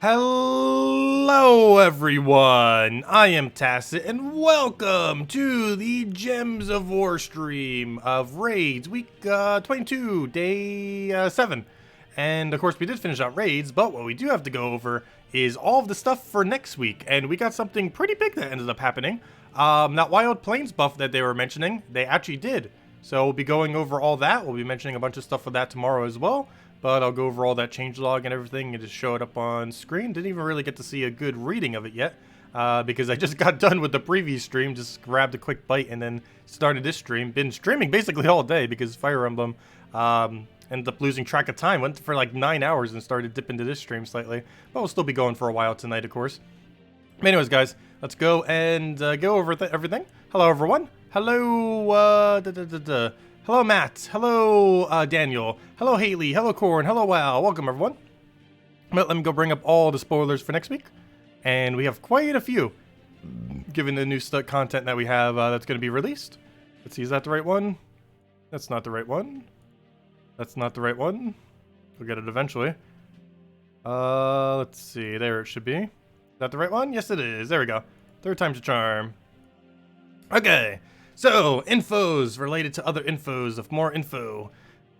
Hello everyone, I am Tacet and welcome to the Gems of War stream of Raids week 22, day 7. And of course we did finish out Raids, but what we do have to go over is all of the stuff for next week. And we got something pretty big that ended up happening. That Wild Plains buff that they were mentioning, they actually did. So we'll be going over all that. We'll be mentioning a bunch of stuff for that tomorrow as well. But I'll go over all that changelog and everything and just show it up on screen. Didn't even really get to see a good reading of it yet. Because I just got done with the previous stream. Just grabbed a quick bite and then started this stream. Been streaming basically all day because Fire Emblem ended up losing track of time. Went for like 9 hours and started dipping into this stream slightly. But we'll still be going for a while tonight, of course. But anyways, guys, let's go and go over everything. Hello, everyone. Hello, Hello, Matt. Hello, Daniel. Hello, Haley. Hello, Corn. Hello, Wow. Welcome, everyone. But let me go bring up all the spoilers for next week. And we have quite a few, given the new content that we have that's going to be released. Let's see, is that the right one? That's not the right one. That's not the right one. We'll get it eventually. Let's see. There it should be. Is that the right one? Yes, it is. There we go. Third time's a charm. Okay. So, infos related to other infos of more info.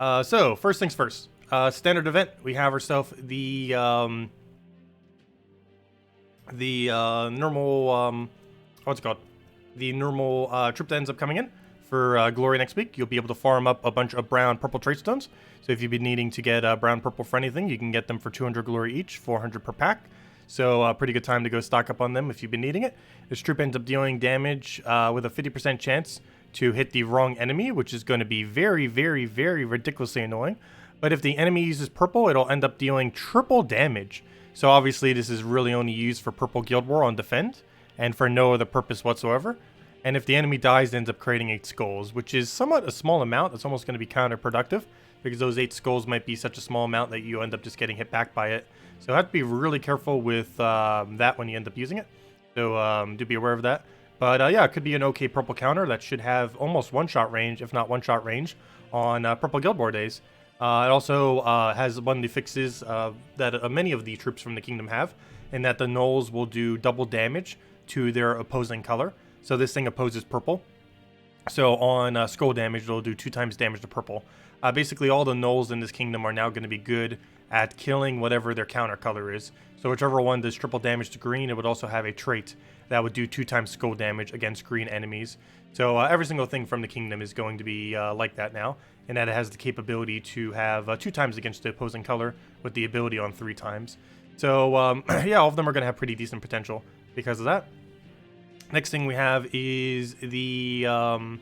So, first things first. Standard event, we have ourselves the normal, what's it called? The normal trip that ends up coming in for Glory next week. You'll be able to farm up a bunch of brown purple trait stones. So if you've been needing to get brown purple for anything, you can get them for 200 Glory each, 400 per pack. So pretty good time to go stock up on them if you've been needing it. This troop ends up dealing damage with a 50% chance to hit the wrong enemy, which is going to be very, very, very ridiculously annoying. But if the enemy uses purple, it'll end up dealing triple damage. So obviously this is really only used for Purple Guild War on defend, and for no other purpose whatsoever. And if the enemy dies, it ends up creating 8 skulls, which is somewhat a small amount. It's almost going to be counterproductive, because those 8 skulls might be such a small amount that you end up just getting hit back by it. So have to be really careful with that when you end up using it. So do be aware of that. But yeah, it could be an okay purple counter that should have almost one-shot range, if not one-shot range, on Purple Guild War days. It also has one of the fixes that many of the troops from the kingdom have, in that the gnolls will do double damage to their opposing color. So this thing opposes purple. So on skull damage, it'll do 2 times damage to purple. Basically, all the gnolls in this kingdom are now going to be good at killing whatever their counter color is. So whichever one does triple damage to green, it would also have a trait that would do 2 times skull damage against green enemies. So every single thing from the kingdom is going to be like that now, and that it has the capability to have 2 times against the opposing color with the ability on 3 times. So yeah, all of them are going to have pretty decent potential because of that. Next thing we have is the kingdom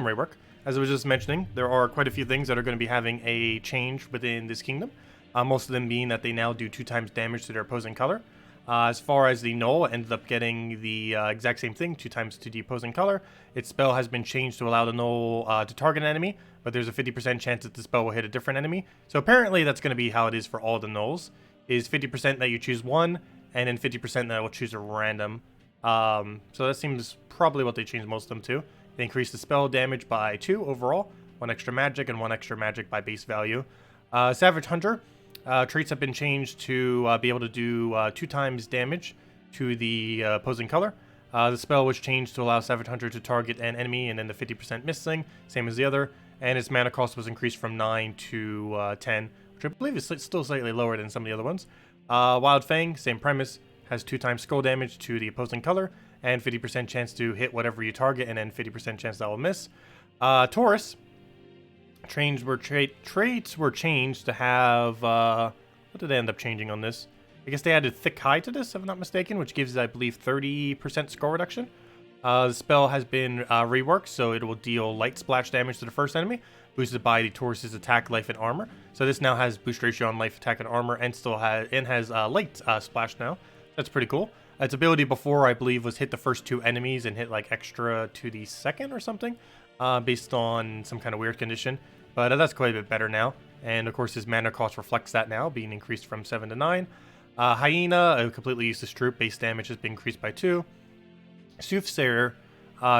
rework. As I was just mentioning, there are quite a few things that are going to be having a change within this kingdom. Most of them being that they now do 2 times damage to their opposing color. As far as the Gnoll, ended up getting the exact same thing, 2 times to the opposing color. Its spell has been changed to allow the Gnoll to target an enemy, but there's a 50% chance that the spell will hit a different enemy. So apparently that's going to be how it is for all the Gnolls, is 50% that you choose one, and then 50% that will choose a random. So that seems probably what they changed most of them to. They increased the spell damage by 2 overall, 1 extra magic and 1 extra magic by base value. Savage Hunter, traits have been changed to be able to do 2 times damage to the opposing color. The spell was changed to allow Savage Hunter to target an enemy and then the 50% miss thing, same as the other. And its mana cost was increased from 9 to 10, which I believe is still slightly lower than some of the other ones. Wild Fang, same premise, has 2 times skull damage to the opposing color, and 50% chance to hit whatever you target, and then 50% chance that will miss. Taurus, traits were changed to have, what did they end up changing on this? I guess they added Thick High to this, if I'm not mistaken, which gives, I believe, 30% score reduction. The spell has been reworked, so it will deal light splash damage to the first enemy, boosted by the Taurus's attack, life, and armor. So this now has boost ratio on life, attack, and armor, and still has light splash now. That's pretty cool. Its ability before, I believe, was hit the first 2 enemies and hit like extra to the second or something, based on some kind of weird condition. But that's quite a bit better now. And of course, his mana cost reflects that now, being increased from 7 to 9. Hyena, a completely useless troop, base damage has been increased by 2. Soothsayer,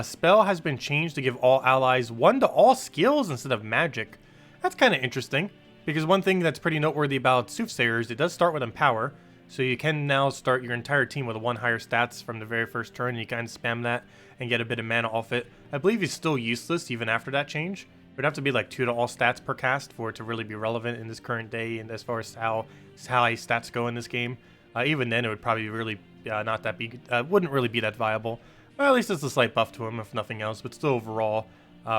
spell has been changed to give all allies 1 to all skills instead of magic. That's kind of interesting, because one thing that's pretty noteworthy about Soothsayers, it does start with Empower, so you can now start your entire team with 1 higher stats from the very first turn, and you kind of spam that and get a bit of mana off it. I believe it's still useless even after that change. It would have to be like 2 to all stats per cast for it to really be relevant in this current day, and as far as how high stats go in this game. Even then, it would probably really not that be, wouldn't really be that viable. Well, at least it's a slight buff to him, if nothing else, but still overall,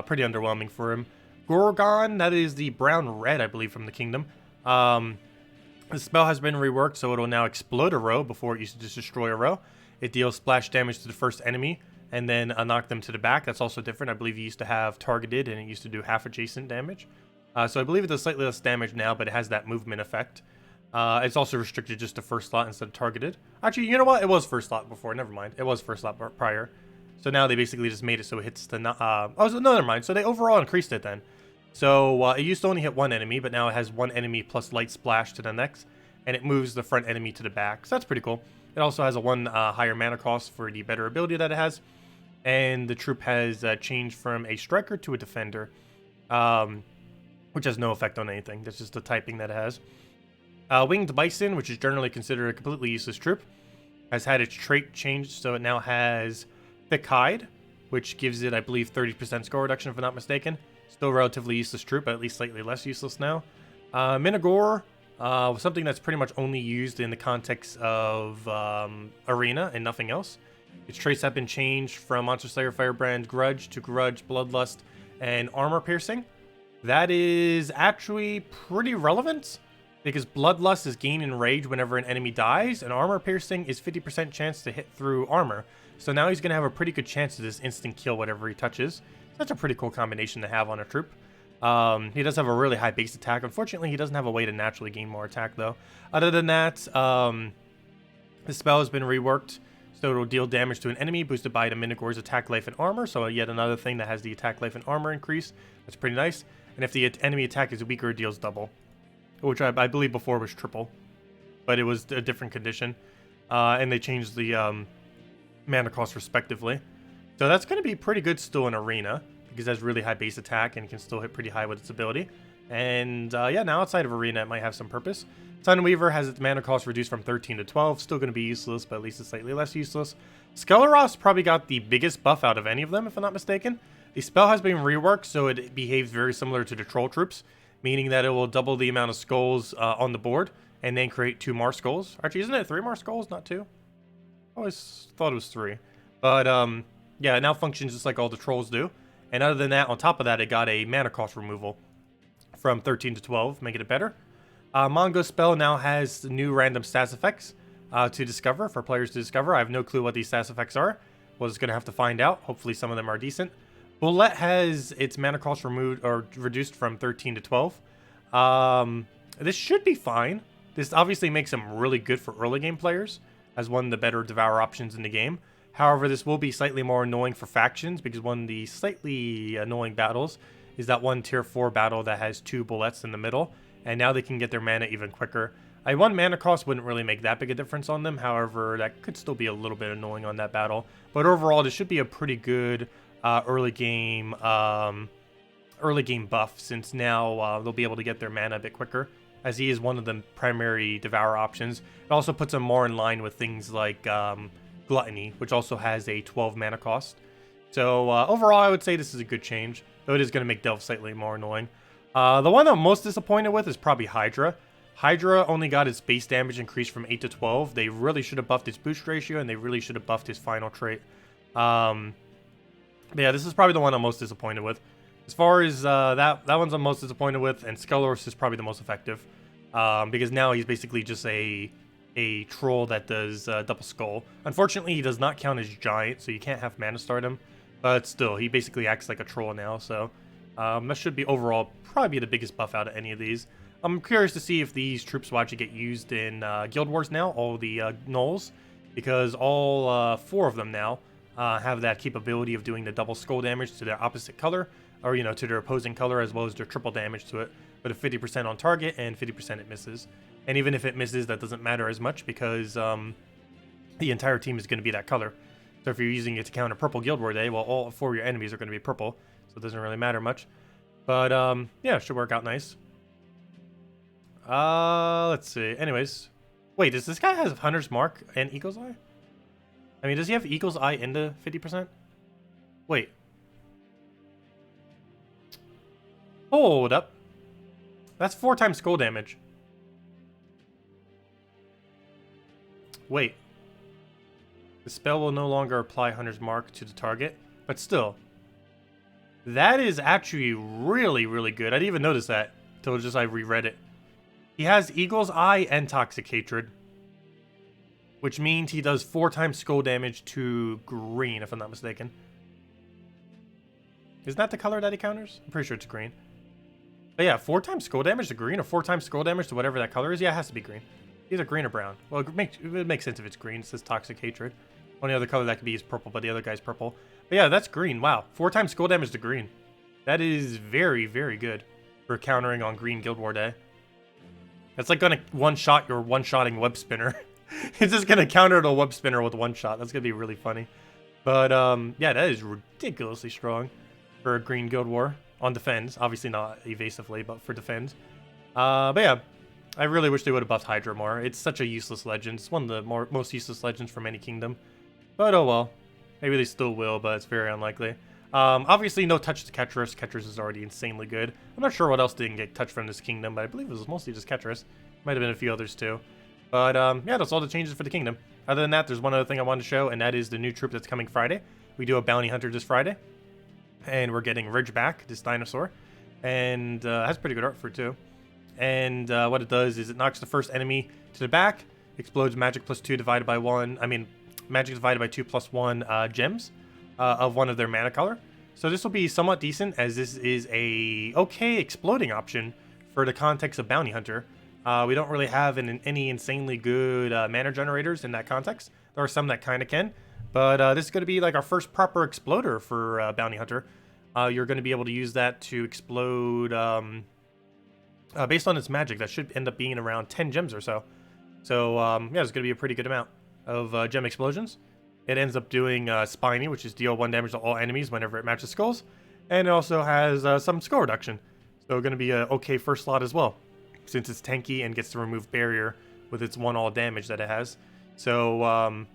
pretty underwhelming for him. Gorgon, that is the brown-red, I believe, from the Kingdom. The spell has been reworked, so it'll now explode a row before it used to just destroy a row. It deals splash damage to the first enemy, and then knock them to the back. That's also different. I believe it used to have targeted, and it used to do half adjacent damage. So I believe it does slightly less damage now, but it has that movement effect. It's also restricted just to first slot instead of targeted. Actually, you know what? It was first slot before. Never mind. It was first slot prior. So now they basically just made it so it hits the... oh, so no, never mind. So they overall increased it then. So it used to only hit 1 enemy, but now it has 1 enemy plus light splash to the next, and it moves the front enemy to the back. So that's pretty cool. It also has a 1 higher mana cost for the better ability that it has, and the troop has changed from a striker to a defender, which has no effect on anything. That's just the typing that it has. Winged Bison, which is generally considered a completely useless troop, has had its trait changed, so it now has Thick Hide, which gives it, I believe, 30% score reduction if I'm not mistaken. Still relatively useless troop, but at least slightly less useless now. Minogore, something that's pretty much only used in the context of Arena and nothing else. Its traits have been changed from Monster Slayer Firebrand Grudge to Grudge, Bloodlust, and Armor Piercing. That is actually pretty relevant, because Bloodlust is gain in rage whenever an enemy dies, and Armor Piercing is 50% chance to hit through armor. So now he's going to have a pretty good chance to just instant kill whatever he touches. That's a pretty cool combination to have on a troop. He does have a really high base attack. Unfortunately, he doesn't have a way to naturally gain more attack, though. Other than that, the spell has been reworked, so it'll deal damage to an enemy, boosted by the Minogore's attack, life, and armor. So yet another thing that has the attack, life, and armor increase. That's pretty nice. And if the enemy attack is weaker, it deals double, which I believe before was triple, but it was a different condition. And they changed the mana cost respectively. So that's going to be pretty good still in Arena, because it has really high base attack and can still hit pretty high with its ability. And yeah, now outside of Arena, it might have some purpose. Sunweaver has its mana cost reduced from 13 to 12. Still going to be useless, but at least it's slightly less useless. Skeleros probably got the biggest buff out of any of them, if I'm not mistaken. The spell has been reworked, so it behaves very similar to the Troll troops, meaning that it will double the amount of skulls on the board, and then create 2 more skulls. Actually, isn't it 3 more skulls, not 2? I always thought it was 3. But yeah, it now functions just like all the trolls do. And other than that, on top of that, it got a mana cost removal from 13 to 12, making it better. Mongo spell now has new random stats effects to discover, for players to discover. I have no clue what these stats effects are. We're just going to have to find out. Hopefully some of them are decent. Bullet has its mana cost removed or reduced from 13 to 12. This should be fine. This obviously makes him really good for early game players, as one of the better Devour options in the game. However, this will be slightly more annoying for factions, because one of the slightly annoying battles is that one tier 4 battle that has 2 bullets in the middle, and now they can get their mana even quicker. One mana cost wouldn't really make that big a difference on them, however, that could still be a little bit annoying on that battle. But overall, this should be a pretty good early game buff, since now they'll be able to get their mana a bit quicker, as he is one of the primary Devour options. It also puts him more in line with things like Gluttony, which also has a 12 mana cost. So overall, I would say this is a good change, though it is going to make Delve slightly more annoying. The one I'm most disappointed with is probably Hydra. Hydra only got its base damage increased from 8 to 12. They really should have buffed its boost ratio, and they really should have buffed his final trait. But yeah, this is probably the one I'm most disappointed with. As far as that one's I'm most disappointed with, and Skeleros is probably the most effective. Because now he's basically just a troll that does double skull. Unfortunately, he does not count as giant, so you can't have mana start him. But still, he basically acts like a troll now, so that should be overall probably the biggest buff out of any of these. I'm curious to see if these troops will actually get used in Guild Wars now, all the gnolls, because all 4 of them now have that capability of doing the double skull damage to their opposite color, or to their opposing color, as well as their triple damage to it, with a 50% on target and 50% it misses. And even if it misses, that doesn't matter as much, because the entire team is going to be that color. So if you're using it to counter purple Guild War Day, well, all 4 of your enemies are going to be purple, so it doesn't really matter much. But yeah, it should work out nice. Let's see. Anyways. Wait, does this guy have Hunter's Mark and Eagle's Eye? I mean, does he have Eagle's Eye into 50%? Wait. Hold up. That's 4 times skull damage. Wait. The spell will no longer apply Hunter's Mark to the target, but still. That is actually really, really good. I didn't even notice that until just I reread it. He has Eagle's Eye and Toxic Hatred, which means he does 4 times skull damage to green, if I'm not mistaken. Isn't that the color that he counters? I'm pretty sure it's green. But yeah, 4 times skull damage to green, or 4 times skull damage to whatever that color is. Yeah, it has to be green. Either green or brown. Well, it would make sense if it's green. It says Toxic Hatred. Only other color that could be is purple, but the other guy's purple. But yeah, that's green. Wow. 4 times skull damage to green. That is very, very good for countering on Green Guild War Day. That's like gonna one-shot your one-shotting web spinner. It's just gonna counter the web spinner with one shot. That's gonna be really funny. But yeah, that is ridiculously strong for a Green Guild War on defense. Obviously not evasively, but for defense. But yeah, I really wish they would have buffed Hydra more. It's such a useless legend. It's one of the most useless legends from any kingdom. But oh well. Maybe they still will, but it's very unlikely. Obviously no touch to Ketris. Ketris is already insanely good. I'm not sure what else didn't get touched from this kingdom, but I believe it was mostly just Ketris. Might have been a few others too. But yeah, that's all the changes for the kingdom. Other than that, there's one other thing I wanted to show, and that is the new troop that's coming Friday. We do a bounty hunter this Friday, and we're getting Ridgeback, this dinosaur, and has pretty good art for it too. And what it does is it knocks the first enemy to the back, explodes magic plus 2 divided by 1. I mean, magic divided by 2 plus 1 gems of one of their mana color. So this will be somewhat decent, as this is a okay exploding option for the context of bounty hunter. We don't really have any insanely good mana generators in that context. There are some that kind of can, but this is going to be like our first proper exploder for Bounty Hunter. You're going to be able to use that to explode based on its magic. That should end up being around 10 gems or so. So yeah, it's going to be a pretty good amount of gem explosions. It ends up doing Spiny, which is deal 1 damage to all enemies whenever it matches skulls. And it also has some skull reduction. So going to be a okay first slot as well, since it's tanky and gets to remove barrier with its 1 all damage that it has. So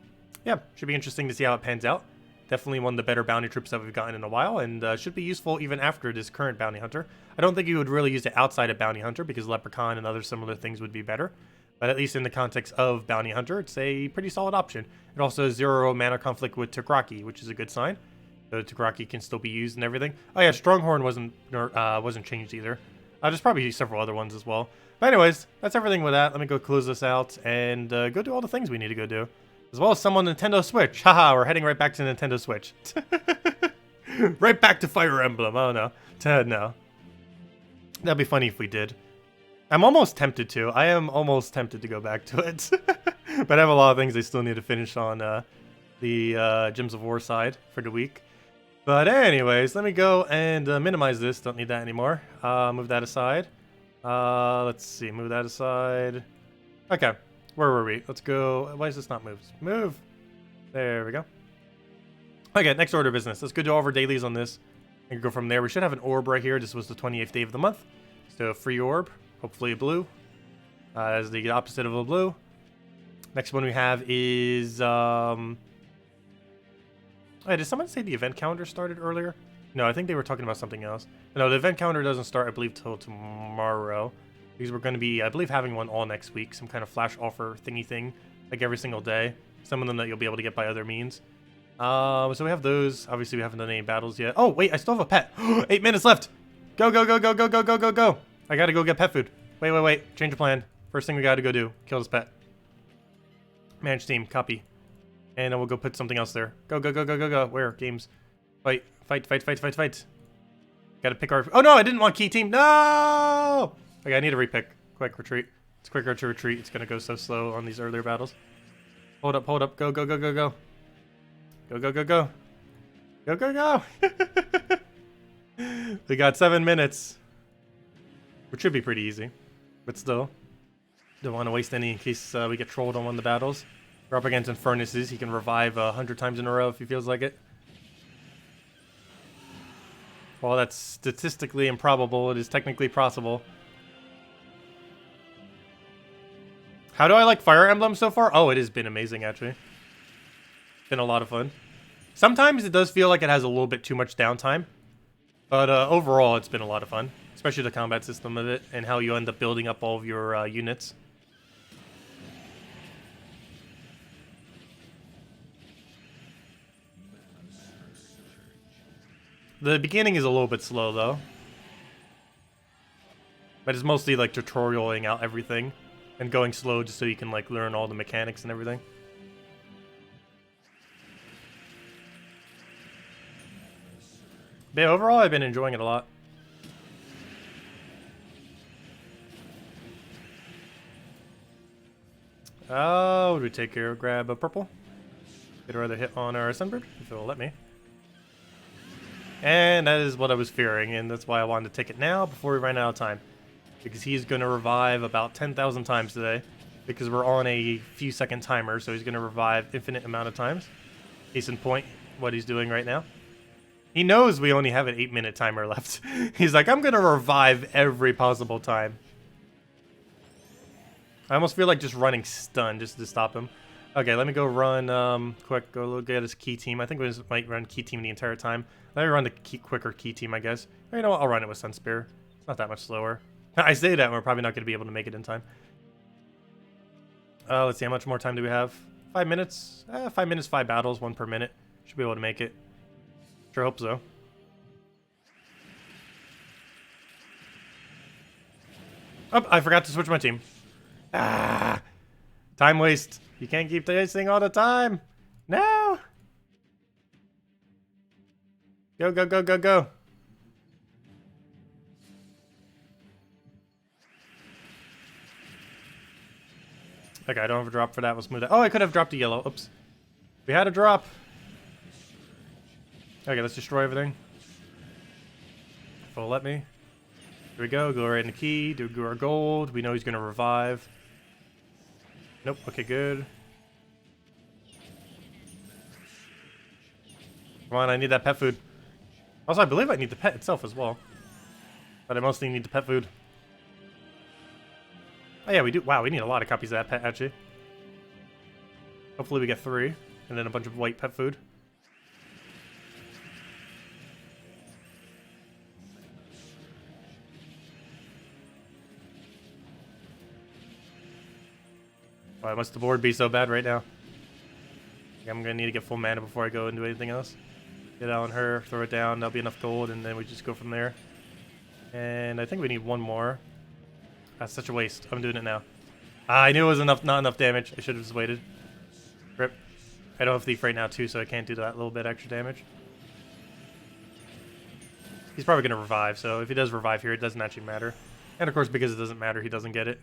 yeah, should be interesting to see how it pans out. Definitely one of the better bounty troops that we've gotten in a while, and should be useful even after this current bounty hunter. I don't think you would really use it outside of bounty hunter, because leprechaun and other similar things would be better. But at least in the context of bounty hunter, it's a pretty solid option. It also has 0 mana conflict with Takraki, which is a good sign. So Takraki can still be used and everything. Oh yeah, Stronghorn wasn't changed either. There's probably several other ones as well. But anyways, that's everything with that. Let me go close this out and go do all the things we need to go do. As well as some on Nintendo Switch. Haha, we're heading right back to Nintendo Switch. Right back to Fire Emblem. Oh no. No. That'd be funny if we did. I'm almost tempted to. I am almost tempted to go back to it. But I have a lot of things I still need to finish on the Gems of War side for the week. But anyways, let me go and minimize this. Don't need that anymore. Move that aside. Let's see. Move that aside. Okay. Where were we? Let's go. Why is this not moved? Move. There we go. Okay, next order of business. Let's go do all of our dailies on this and go from there. We should have an orb right here. This was the 28th day of the month. So a free orb. Hopefully a blue. As the opposite of a blue. Next one we have is... Wait, did someone say the event calendar started earlier? No, I think they were talking about something else. No, the event calendar doesn't start, I believe, till tomorrow. Because we're going to be, I believe, having one all next week. Some kind of flash offer thingy thing. Like every single day. Some of them that you'll be able to get by other means. So we have those. Obviously, we haven't done any battles yet. Oh, wait, I still have a pet. 8 minutes left. Go, go, go, go, go, go, go, go, go. I got to go get pet food. Wait. Change of plan. First thing we got to go do. Kill this pet. Manage team. Copy. And then we'll go put something else there. Go, go, go, go, go, go. Where? Games. Fight. Gotta pick our... Oh, no, I didn't want key team. No! Okay, I need to repick. Quick retreat. It's quicker to retreat. It's gonna go so slow on these earlier battles. Hold up. Go, go, go, go, go. Go, go, go, go. Go, go, go. We got 7 minutes. Which should be pretty easy. But still. Don't want to waste any in case we get trolled on one of the battles. We're up against Infernus's. He can revive 100 times in a row if he feels like it. While that's statistically improbable, it is technically possible. How do I like Fire Emblem so far? Oh, it has been amazing, actually. Been a lot of fun. Sometimes it does feel like it has a little bit too much downtime. But overall, it's been a lot of fun. Especially the combat system of it and how you end up building up all of your units. The beginning is a little bit slow, though. But it's mostly, like, tutorialing out everything. And going slow just so you can, like, learn all the mechanics and everything. But yeah, overall, I've been enjoying it a lot. What do we take here? Grab a purple. Get a rather hit on our Sunbird, if it'll let me. And that is what I was fearing, and that's why I wanted to take it now before we run out of time. Because he's going to revive about 10,000 times today. Because we're on a few second timer, so he's going to revive infinite amount of times. Case in point, what he's doing right now. He knows we only have an 8-minute timer left. He's like, I'm going to revive every possible time. I almost feel like just running stun just to stop him. Okay, let me go run quick, go look at his key team. I think we just might run key team the entire time. Let me run the quicker key team, I guess. Or, you know what, I'll run it with Sun Spear. It's not that much slower. I say that, and we're probably not going to be able to make it in time. Let's see, how much more time do we have? 5 minutes? 5 minutes, 5 battles, 1 per minute. Should be able to make it. Sure hope so. Oh, I forgot to switch my team. Ah! Time waste. You can't keep wasting all the time. No! Go, go, go, go, go. Okay, I don't have a drop for that. We'll smooth that. Oh, I could have dropped a yellow. Oops. We had a drop. Okay, let's destroy everything. If it'll let me. Here we go. Go right in the key. Do our gold. We know he's going to revive. Nope. Okay, good. Come on, I need that pet food. Also, I believe I need the pet itself as well. But I mostly need the pet food. Oh yeah, we do. Wow, we need a lot of copies of that pet, actually. Hopefully we get 3. And then a bunch of white pet food. Why must the board be so bad right now? I'm going to need to get full mana before I go and do anything else. Get out on her, throw it down, that'll be enough gold, and then we just go from there. And I think we need 1 more. That's such a waste. I'm doing it now. I knew it was not enough damage. I should have just waited. Rip. I don't have Thief right now, too, so I can't do that little bit extra damage. He's probably going to revive, so if he does revive here, it doesn't actually matter. And, of course, because it doesn't matter, he doesn't get it.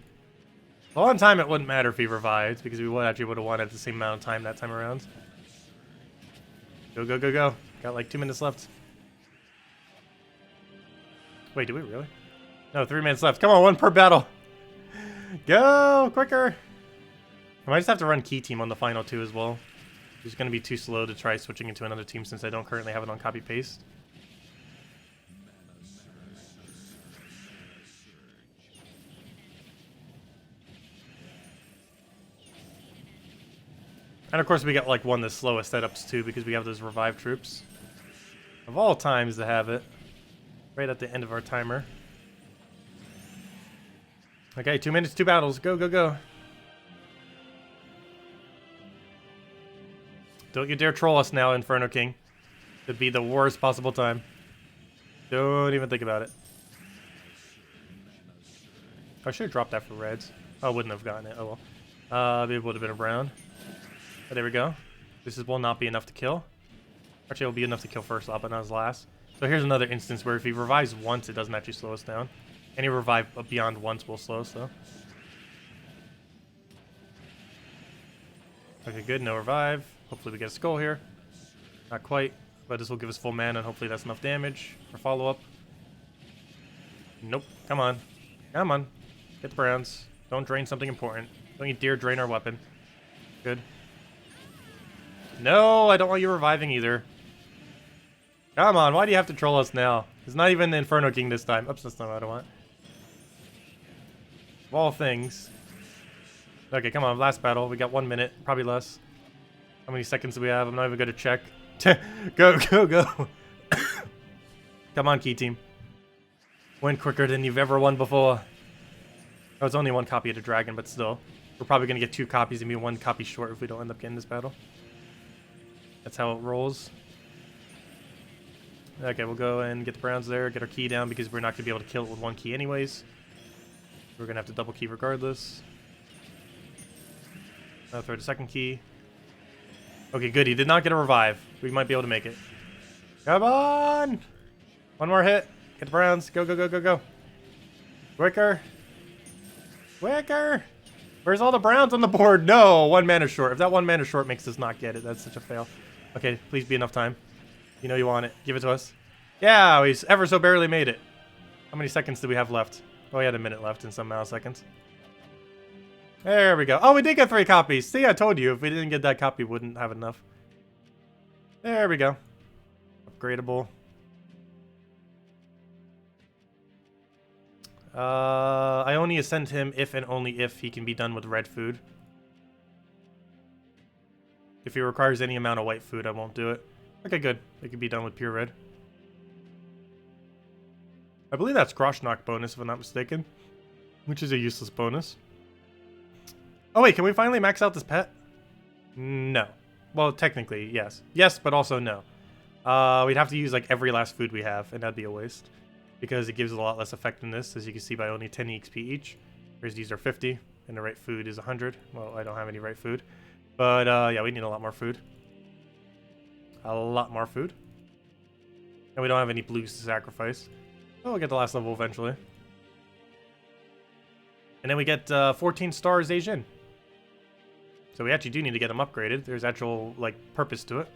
Well, on time, it wouldn't matter if he revived, because we would actually would have won at the same amount of time that time around. Go, go, go, go. Got like 2 minutes left. Wait, do we really? No, 3 minutes left. Come on, 1 per battle. Go, quicker. I might just have to run key team on the final 2 as well. It's going to be too slow to try switching into another team since I don't currently have it on copy-paste. And of course we got like one of the slowest setups too because we have those revived troops. Of all times to have it. Right at the end of our timer. Okay, 2 minutes, 2 battles. Go, go, go. Don't you dare troll us now, Inferno King. Could be the worst possible time. Don't even think about it. I should have dropped that for reds. I wouldn't have gotten it. Oh well. Maybe it would have been a brown. But there we go. This will not be enough to kill. Actually, it'll be enough to kill first off, but not as last. So here's another instance where if he revives once, it doesn't actually slow us down. Any revive beyond once will slow us though. Okay, good. No revive. Hopefully we get a skull here. Not quite, but this will give us full mana, and hopefully that's enough damage for follow-up. Nope. Come on. Come on. Get the browns. Don't drain something important. Don't you dare drain our weapon. Good. No, I don't want you reviving either. Come on, why do you have to troll us now? It's not even the Inferno King this time. Oops, that's not what I want. Of all things. Okay, come on, last battle. We got 1 minute, probably less. How many seconds do we have? I'm not even gonna check. Go, go, go. Come on, key team. Win quicker than you've ever won before. Oh, it's only 1 copy of the dragon, but still. We're probably gonna get 2 copies and be 1 copy short if we don't end up getting this battle. That's how it rolls. Okay, we'll go and get the browns there, get our key down because we're not gonna be able to kill it with 1 key anyways. We're gonna have to double key regardless. I'll throw the 2nd key. Okay, good. He did not get a revive. We might be able to make it. Come on! 1 more hit. Get the browns. Go, go, go, go, go. Quicker. Quicker! Where's all the browns on the board? No! 1 mana short. If that 1 mana short makes us not get it, that's such a fail. Okay, please be enough time. You know you want it. Give it to us. Yeah, we ever so barely made it. How many seconds do we have left? Oh, we had a minute left in some milliseconds. There we go. Oh, we did get 3 copies. See, I told you. If we didn't get that copy, we wouldn't have enough. There we go. Upgradable. I only ascend him if and only if he can be done with red food. If he requires any amount of white food, I won't do it. Okay, good. It can be done with pure red. I believe that's Groshnock bonus, if I'm not mistaken. Which is a useless bonus. Oh wait, can we finally max out this pet? No. Well, technically, yes. Yes, but also no. We'd have to use like every last food we have, and that'd be a waste. Because it gives a lot less effectiveness, as you can see by only 10 EXP each. Whereas these are 50, and the right food is 100. Well, I don't have any right food. But yeah, we need a lot more food. A lot more food. And we don't have any blues to sacrifice. Oh, we'll get the last level eventually. And then we get 14 stars Asian. So we actually do need to get them upgraded. There's actual like purpose to it.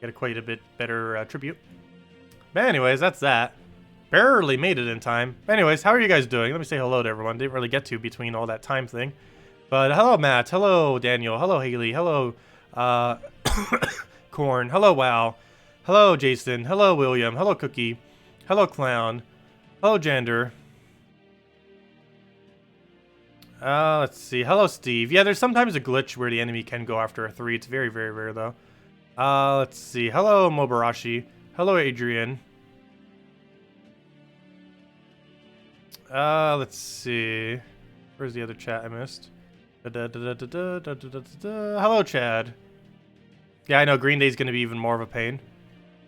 Get quite a bit better tribute. But anyways, that's that. Barely made it in time. Anyways, how are you guys doing? Let me say hello to everyone. Didn't really get to between all that time thing. But hello, Matt. Hello, Daniel. Hello, Haley. Hello, Corn. Hello, Wow. Hello, Jason. Hello, William. Hello, Cookie. Hello, Clown. Hello, Jander. Let's see. Hello, Steve. Yeah, there's sometimes a glitch where the enemy can go after a 3. It's very, very rare, though. Let's see. Hello, Mobarashi. Hello, Adrian. Let's see. Where's the other chat I missed? Hello, Chad. Yeah, I know Green Day's going to be even more of a pain.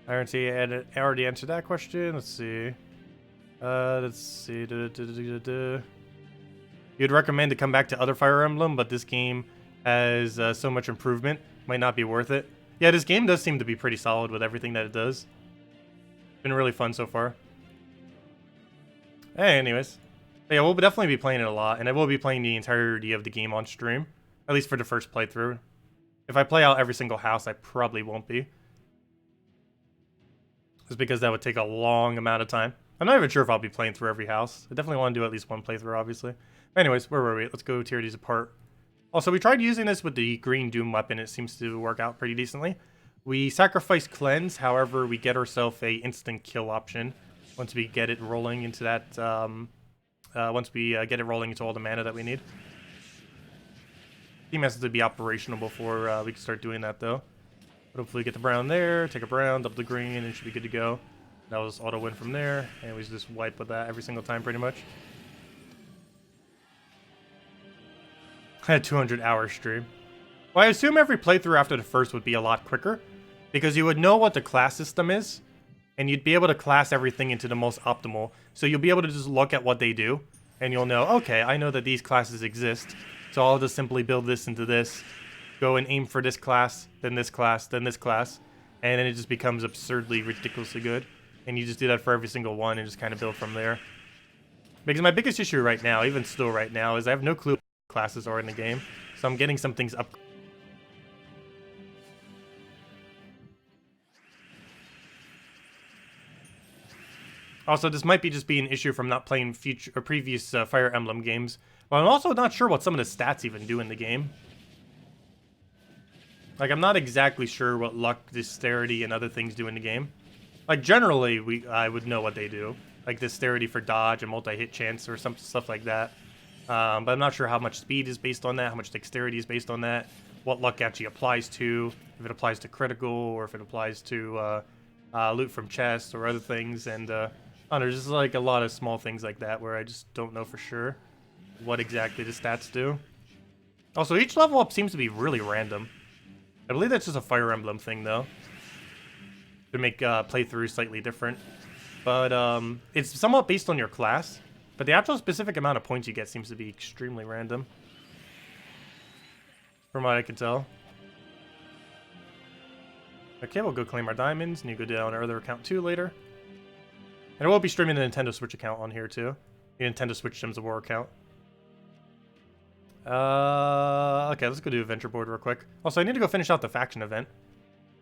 I already answered that question. Let's see. Let's see. You'd recommend to come back to other Fire Emblem, but this game has so much improvement. Might not be worth it. Yeah, this game does seem to be pretty solid with everything that it does. Been really fun so far. Hey, anyways. Yeah, we'll definitely be playing it a lot, and I will be playing the entirety of the game on stream. At least for the first playthrough. If I play out every single house, I probably won't be. Just because that would take a long amount of time. I'm not even sure if I'll be playing through every house. I definitely want to do at least 1 playthrough, obviously. Anyways, where were we? Let's go tear these apart. Also, we tried using this with the green Doom weapon. It seems to work out pretty decently. We sacrifice Cleanse. However, we get ourselves a instant kill option once we get it rolling into that... once we get it rolling into all the mana that we need. Team has to be operational before we can start doing that, though. But hopefully get the brown there, take a brown, double the green, and it should be good to go. That was auto win from there, and we just wipe with that every single time, pretty much. I had 200-hour stream. Well, I assume every playthrough after the first would be a lot quicker, because you would know what the class system is, and you'd be able to class everything into the most optimal. So you'll be able to just look at what they do, and you'll know, okay, I know that these classes exist, so I'll just simply build this into this, go and aim for this class, then this class, then this class, and then it just becomes absurdly, ridiculously good. And you just do that for every single one and just kind of build from there. Because my biggest issue right now, even still right now, is I have no clue what classes are in the game, so I'm getting some things up. Also, this might be just be an issue from not playing future or previous Fire Emblem games. But I'm also not sure what some of the stats even do in the game. Like, I'm not exactly sure what luck, dexterity, and other things do in the game. Like, generally, I would know what they do. Like, dexterity for dodge and multi-hit chance or some stuff like that. But I'm not sure how much speed is based on that, how much dexterity is based on that, what luck actually applies to, if it applies to critical, or if it applies to loot from chests or other things. And I don't know, there's just like a lot of small things like that where I just don't know for sure what exactly the stats do. Also, each level up seems to be really random. I believe that's just a Fire Emblem thing, though, to make playthroughs slightly different. But it's somewhat based on your class. But the actual specific amount of points you get seems to be extremely random, from what I can tell. Okay, we'll go claim our diamonds, and you go down our other account too later. And I will be streaming the Nintendo Switch account on here too. The Nintendo Switch Gems of War account. Okay, let's go do Adventure Board real quick. Also, I need to go finish out the faction event.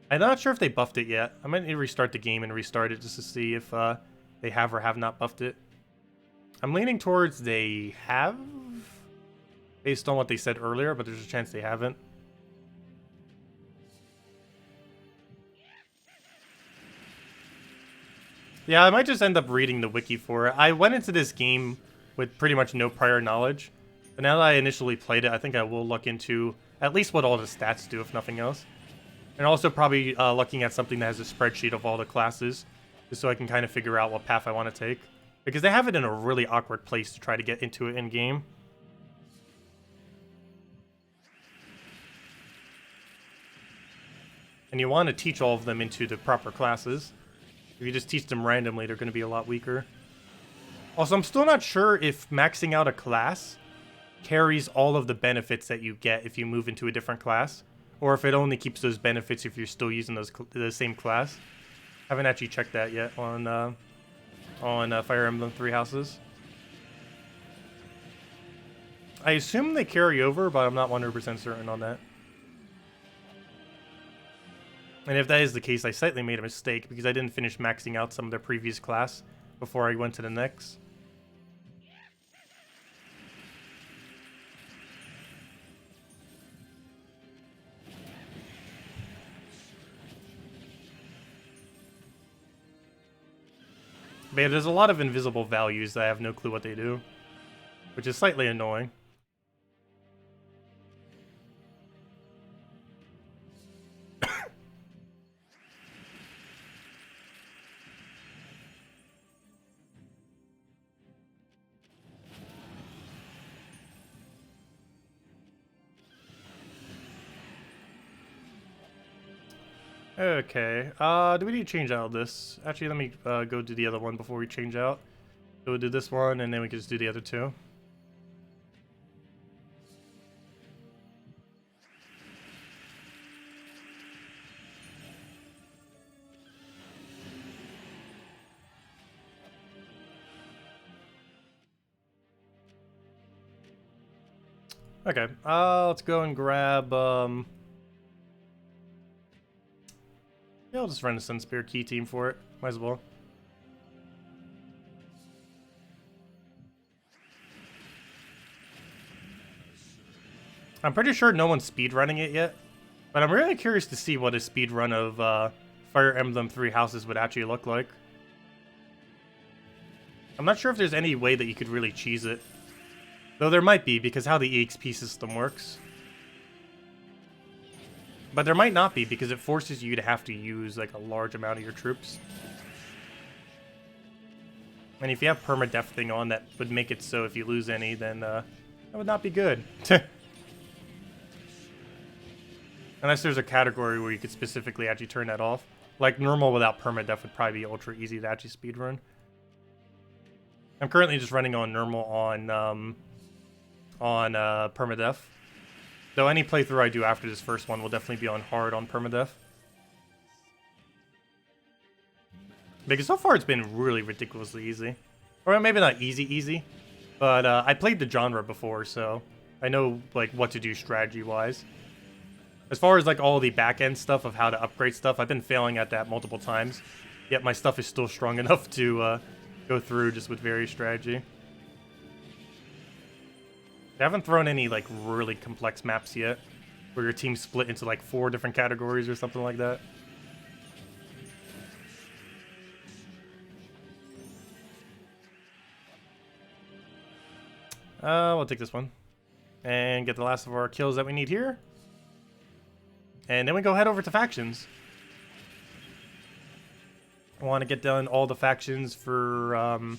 I'm not sure if they buffed it yet. I might need to restart the game and restart it just to see if they have or have not buffed it. I'm leaning towards they have, based on what they said earlier, but there's a chance they haven't. Yeah, I might just end up reading the wiki for it. I went into this game with pretty much no prior knowledge, but now that I initially played it, I think I will look into at least what all the stats do, if nothing else. And also probably looking at something that has a spreadsheet of all the classes, just so I can kind of figure out what path I want to take. Because they have it in a really awkward place to try to get into it in-game. And you want to teach all of them into the proper classes. If you just teach them randomly, they're going to be a lot weaker. Also, I'm still not sure if maxing out a class carries all of the benefits that you get if you move into a different class, or if it only keeps those benefits if you're still using the same class. I haven't actually checked that yet on Fire Emblem Three Houses. I assume they carry over, but I'm not 100% certain on that. And if that is the case, I slightly made a mistake because I didn't finish maxing out some of their previous class before I went to the next. But yeah, there's a lot of invisible values that I have no clue what they do, which is slightly annoying. Okay, do we need to change out this? Actually, let me go do the other one before we change out. So we'll do this one, and then we can just do the other two. Okay, let's go and grab, yeah, I'll just run a Sunspear key team for it. Might as well. I'm pretty sure no one's speedrunning it yet, but I'm really curious to see what a speedrun of Fire Emblem Three Houses would actually look like. I'm not sure if there's any way that you could really cheese it. Though there might be, because how the EXP system works. But there might not be, because it forces you to have to use like a large amount of your troops. And if you have permadeath thing on, that would make it so if you lose any, then that would not be good. Unless there's a category where you could specifically actually turn that off. Like normal without permadeath would probably be ultra easy to actually speedrun. I'm currently just running on normal on permadeath. Though any playthrough I do after this first one will definitely be on hard on permadeath. Because so far it's been really ridiculously easy. Or maybe not easy, but I played the genre before, so I know like what to do strategy-wise. As far as like all the back-end stuff of how to upgrade stuff, I've been failing at that multiple times. Yet my stuff is still strong enough to go through just with various strategy. They haven't thrown any like really complex maps yet, where your team's split into like 4 different categories or something like that. We'll take this one. And get the last of our kills that we need here. And then we go head over to factions. I want to get done all the factions for... well,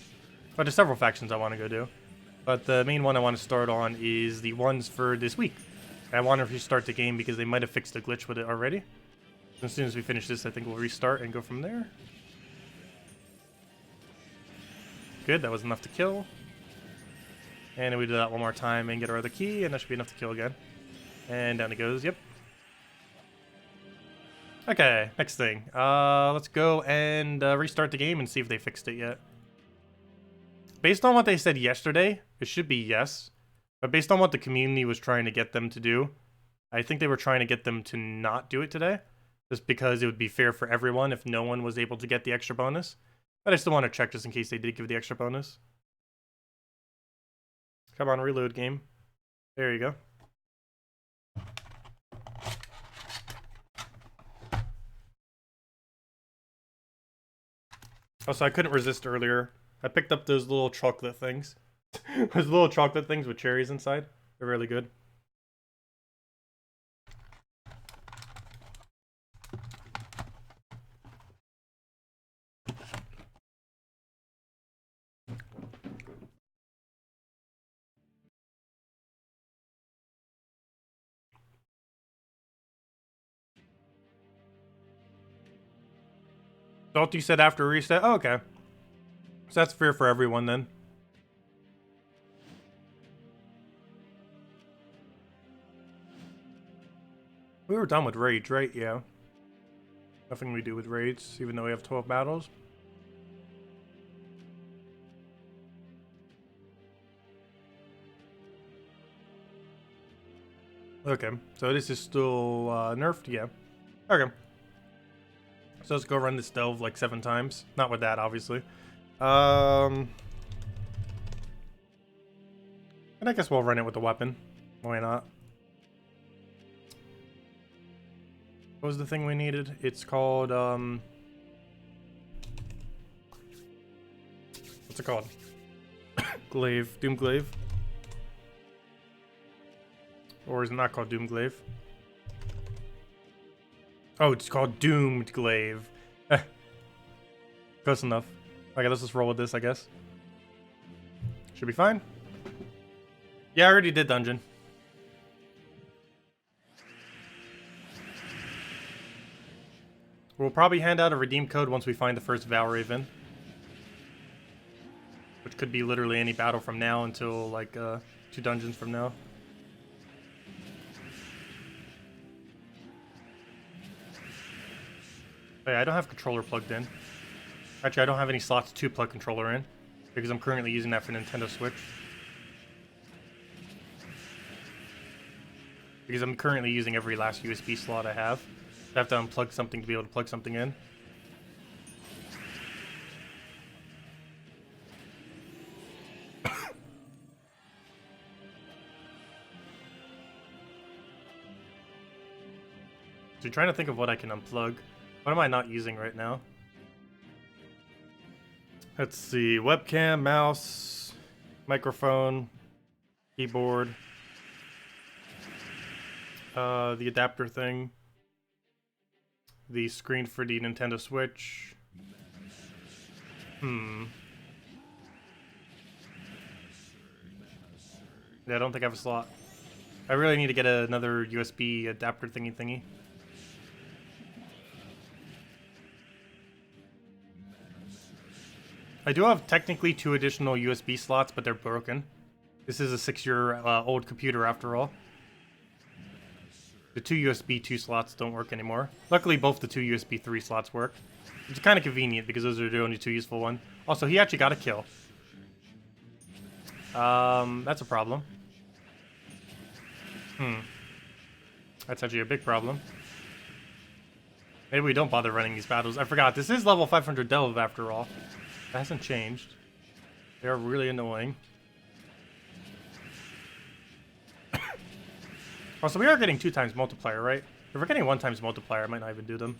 there's several factions I want to go do. But the main one I want to start on is the ones for this week. I wonder if you start the game because they might have fixed a glitch with it already. As soon as we finish this, I think we'll restart and go from there. Good, that was enough to kill. And then we do that one more time and get our other key, and that should be enough to kill again. And down it goes, yep. Okay, next thing. Let's go and restart the game and see if they fixed it yet. Based on what they said yesterday, it should be yes. But based on what the community was trying to get them to do, I think they were trying to get them to not do it today. Just because it would be fair for everyone if no one was able to get the extra bonus. But I still want to check just in case they did give the extra bonus. Come on, reload game. There you go. Also, I couldn't resist earlier. I picked up those little chocolate things. Those little chocolate things with cherries inside. They're really good. Salty said after reset. Oh, okay. So that's fair for everyone then. We were done with raids, right? Yeah. Nothing we do with raids, even though we have 12 battles. Okay, so this is still nerfed? Yeah. Okay. So let's go run this delve like 7 times. Not with that, obviously. And I guess we'll run it with the weapon. Why not? What was the thing we needed? It's called, what's it called? Glaive. Doom Glaive. Or is it not called Doom Glaive? Oh, it's called Doomed Glaive. Close enough. Okay, let's just roll with this, I guess. Should be fine. Yeah, I already did dungeon. We'll probably hand out a redeem code once we find the first Valraven. Which could be literally any battle from now until, like, 2 dungeons from now. Oh, yeah, I don't have controller plugged in. Actually, I don't have any slots to plug controller in, because I'm currently using that for Nintendo Switch. Because I'm currently using every last USB slot I have. I have to unplug something to be able to plug something in. So trying to think of what I can unplug. What am I not using right now? Let's see. Webcam, mouse, microphone, keyboard, the adapter thing, the screen for the Nintendo Switch. Yeah, I don't think I have a slot. I really need to get another USB adapter thingy. I do have technically 2 additional USB slots, but they're broken. This is a 6-year old computer after all. The 2 USB 2 slots don't work anymore. Luckily, both the 2 USB 3 slots work. It's kind of convenient because those are the only 2 useful ones. Also, he actually got a kill. That's a problem. That's actually a big problem. Maybe we don't bother running these battles. I forgot, this is level 500 delve after all. That hasn't changed. They are really annoying. Also, we are getting 2 times multiplier, right? If we're getting 1 times multiplier, I might not even do them.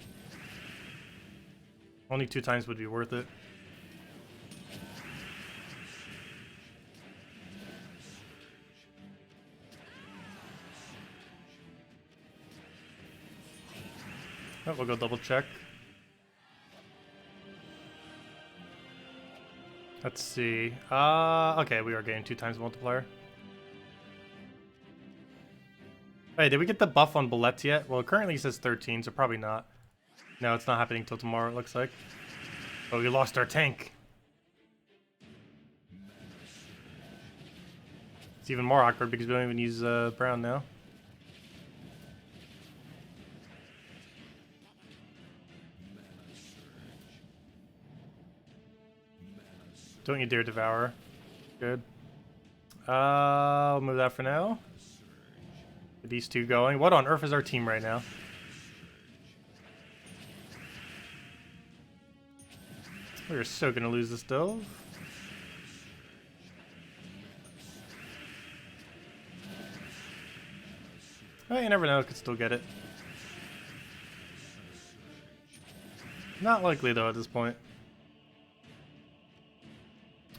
Only 2 times would be worth it. Oh, we'll go double check. Let's see. Okay, we are getting 2 times multiplier. Hey, did we get the buff on bullets yet? Well, it currently says 13, so probably not. No, it's not happening till tomorrow, it looks like. Oh, we lost our tank. It's even more awkward because we don't even use Brown now. Don't you dare devour. Good. I'll move that for now. Get these 2 going. What on earth is our team right now? We're so gonna lose this dove. Oh, you never know, I could still get it. Not likely though at this point.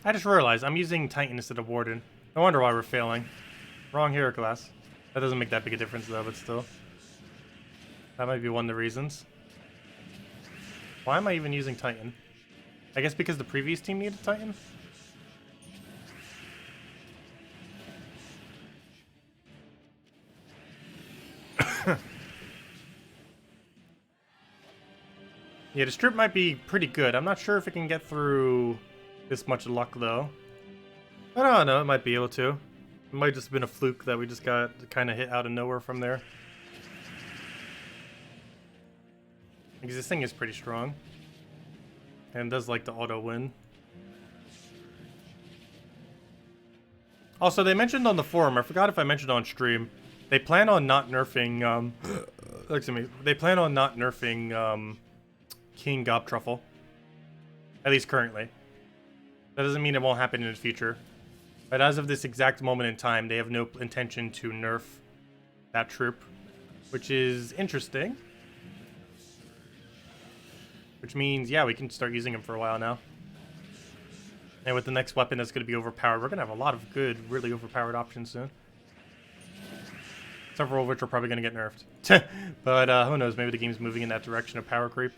I just realized I'm using Titan instead of Warden. No wonder why we're failing. Wrong hero class. That doesn't make that big a difference though, but still. That might be one of the reasons. Why am I even using Titan? I guess because the previous team needed Titan? Yeah, this trip might be pretty good. I'm not sure if it can get through this much luck, though. I don't know, it might be able to. It might just have been a fluke that we just got kind of hit out of nowhere from there. Because this thing is pretty strong. And does like the auto win. Also, they mentioned on the forum, I forgot if I mentioned on stream, they plan on not nerfing, excuse me, they plan on not nerfing, King Gobtruffle. At least currently. That doesn't mean it won't happen in the future. But as of this exact moment in time, they have no intention to nerf that troop. Which is interesting. Which means, yeah, we can start using him for a while now. And with the next weapon that's going to be overpowered, we're going to have a lot of good, really overpowered options soon. Several of which are probably going to get nerfed. But who knows, maybe the game's moving in that direction of power creep.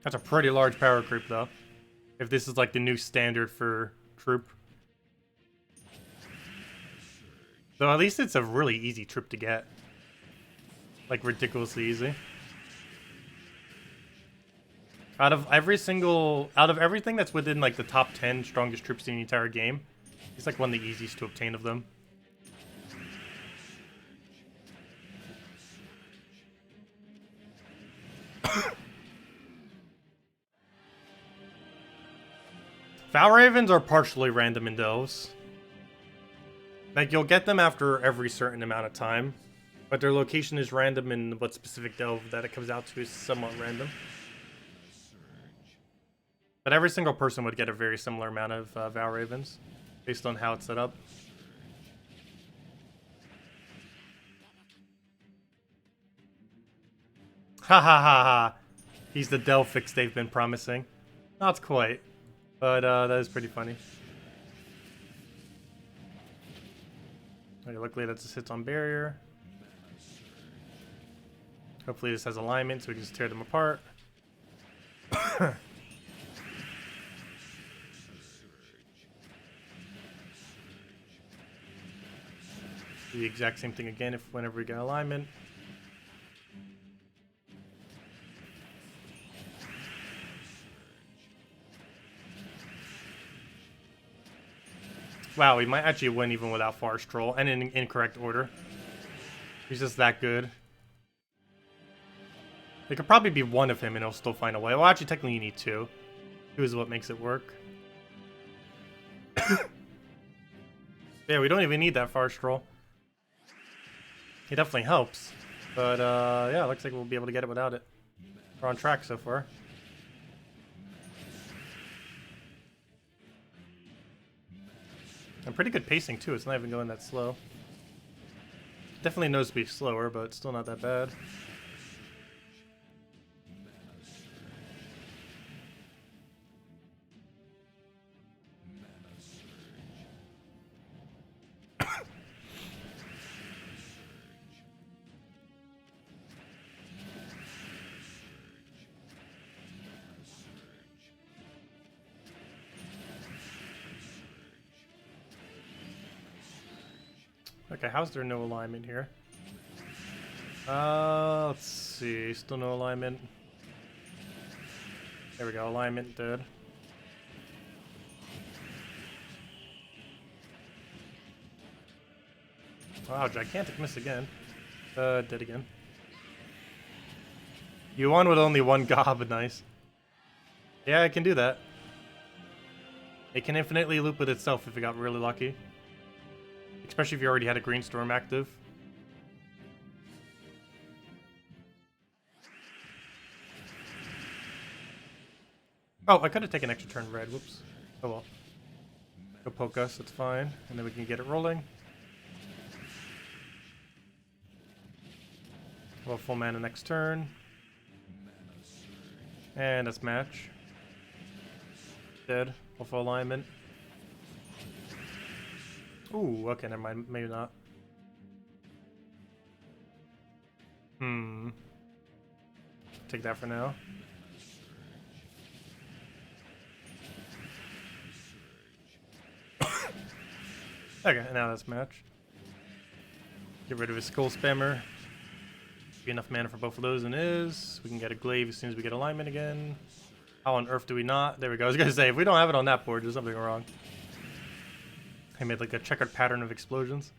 That's a pretty large power creep, though. If this is like the new standard for troop. So at least it's a really easy troop to get. Like, ridiculously easy. Out of everything that's within like the top 10 strongest troops in the entire game, it's like one of the easiest to obtain of them. Valravens are partially random in delves. Like, you'll get them after every certain amount of time, but their location is random and what specific delve that it comes out to is somewhat random. But every single person would get a very similar amount of Valravens, based on how it's set up. Ha ha ha ha! He's the delve fix they've been promising. Not quite, but that is pretty funny. Okay, luckily that just hits on barrier. Hopefully this has alignment so we can just tear them apart. Do the exact same thing again whenever we get alignment. Wow, we might actually win even without Forest Troll, and in incorrect order. He's just that good. There could probably be one of him and he'll still find a way. Well, actually, technically you need 2. 2 is what makes it work. Yeah, we don't even need that Forest Troll. It definitely helps. But, yeah, looks like we'll be able to get it without it. We're on track so far. And pretty good pacing, too. It's not even going that slow. Definitely knows to be slower, but still not that bad. Okay, how's there no alignment here? Let's see. Still no alignment. There we go. Alignment dead. Wow, gigantic miss again. Dead again. You won with only one gob, nice. Yeah, it can do that. It can infinitely loop with itself if it got really lucky. Especially if you already had a green storm active. Oh, I could have taken an extra turn red, whoops. Oh well. Go poke us, that's fine. And then we can get it rolling. Well, full mana next turn. And that's match. Dead. Full alignment. Ooh, okay, never mind. Maybe not. Take that for now. Okay, now that's match. Get rid of his skull spammer. Be enough mana for both of those, and is. We can get a glaive as soon as we get alignment again. How on earth do we not? There we go. I was gonna say, if we don't have it on that board, there's something wrong. I made like a checkered pattern of explosions.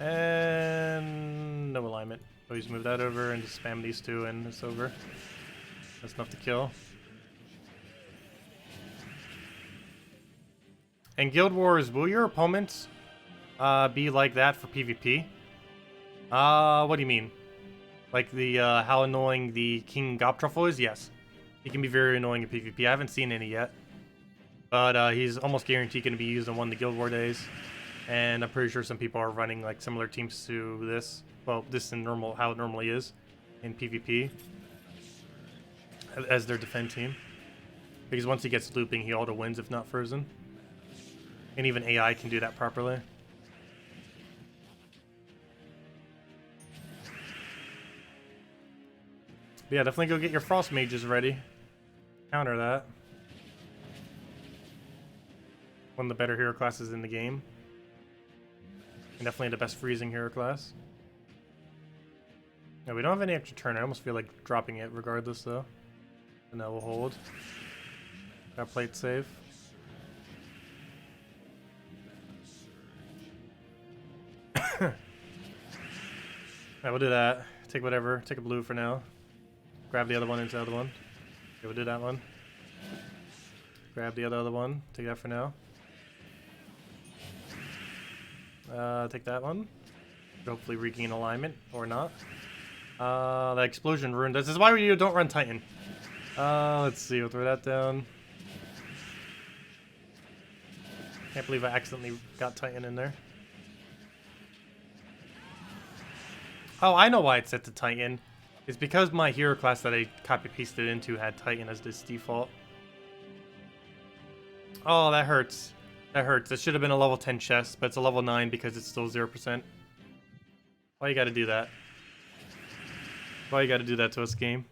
And no alignment. Always move that over and just spam these two and it's over. That's enough to kill. In Guild Wars, will your opponents be like that for PvP? What do you mean? Like the how annoying the King Gobtruffle is? Yes. He can be very annoying in PvP. I haven't seen any yet. But he's almost guaranteed going to be used in one of the Guild War days. And I'm pretty sure some people are running like similar teams to this. Well, this in normal, how it normally is in PvP. As their defend team. Because once he gets looping, he auto wins if not frozen. And even AI can do that properly. But yeah, definitely go get your Frost Mages ready. Counter that. One of the better hero classes in the game. And definitely the best freezing hero class. No, we don't have any extra turn. I almost feel like dropping it regardless though. And now we'll hold. Got plate save. Alright, we'll do that. Take whatever. Take a blue for now. Grab the other one into the other one. Okay, we'll do that one. Grab the other one. Take that for now. Take that one. Hopefully regain alignment, or not. That explosion ruined us. This is why you don't run Titan. Let's see, we'll throw that down. Can't believe I accidentally got Titan in there. Oh, I know why it's set to Titan. It's because my hero class that I copy-pasted into had Titan as this default. Oh, that hurts. That hurts. It should have been a level 10 chest, but it's a level 9 because it's still 0%. Why you gotta do that? Why you gotta do that to us, game?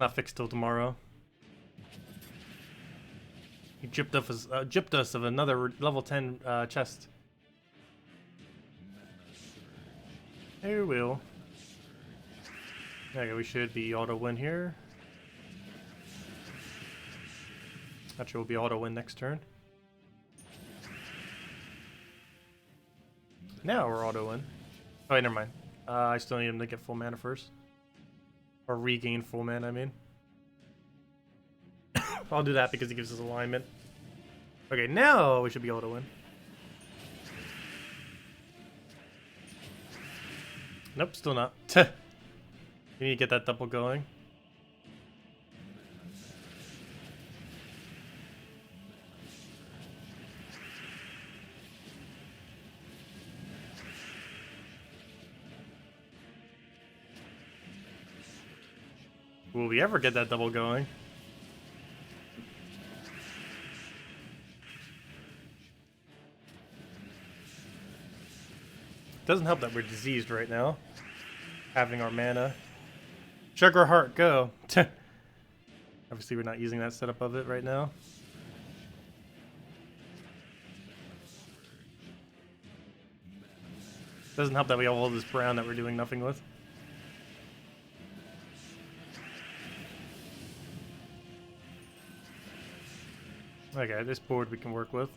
Not fixed till tomorrow. You gypped us of another level 10 chest. Here we will. Okay, we should be auto win here. Not sure we'll be auto win next turn. Now we're auto win. Oh wait, never mind. I still need him to get full mana first. Or regain full mana, I mean. I'll do that because it gives us alignment. Okay, now we should be able to win. Nope, still not. You need to get that double going. Will we ever get that double going? Doesn't help that we're diseased right now. Having our mana. Sugar Heart, go! Obviously we're not using that setup of it right now. Doesn't help that we have all this brown that we're doing nothing with. Okay, this board we can work with.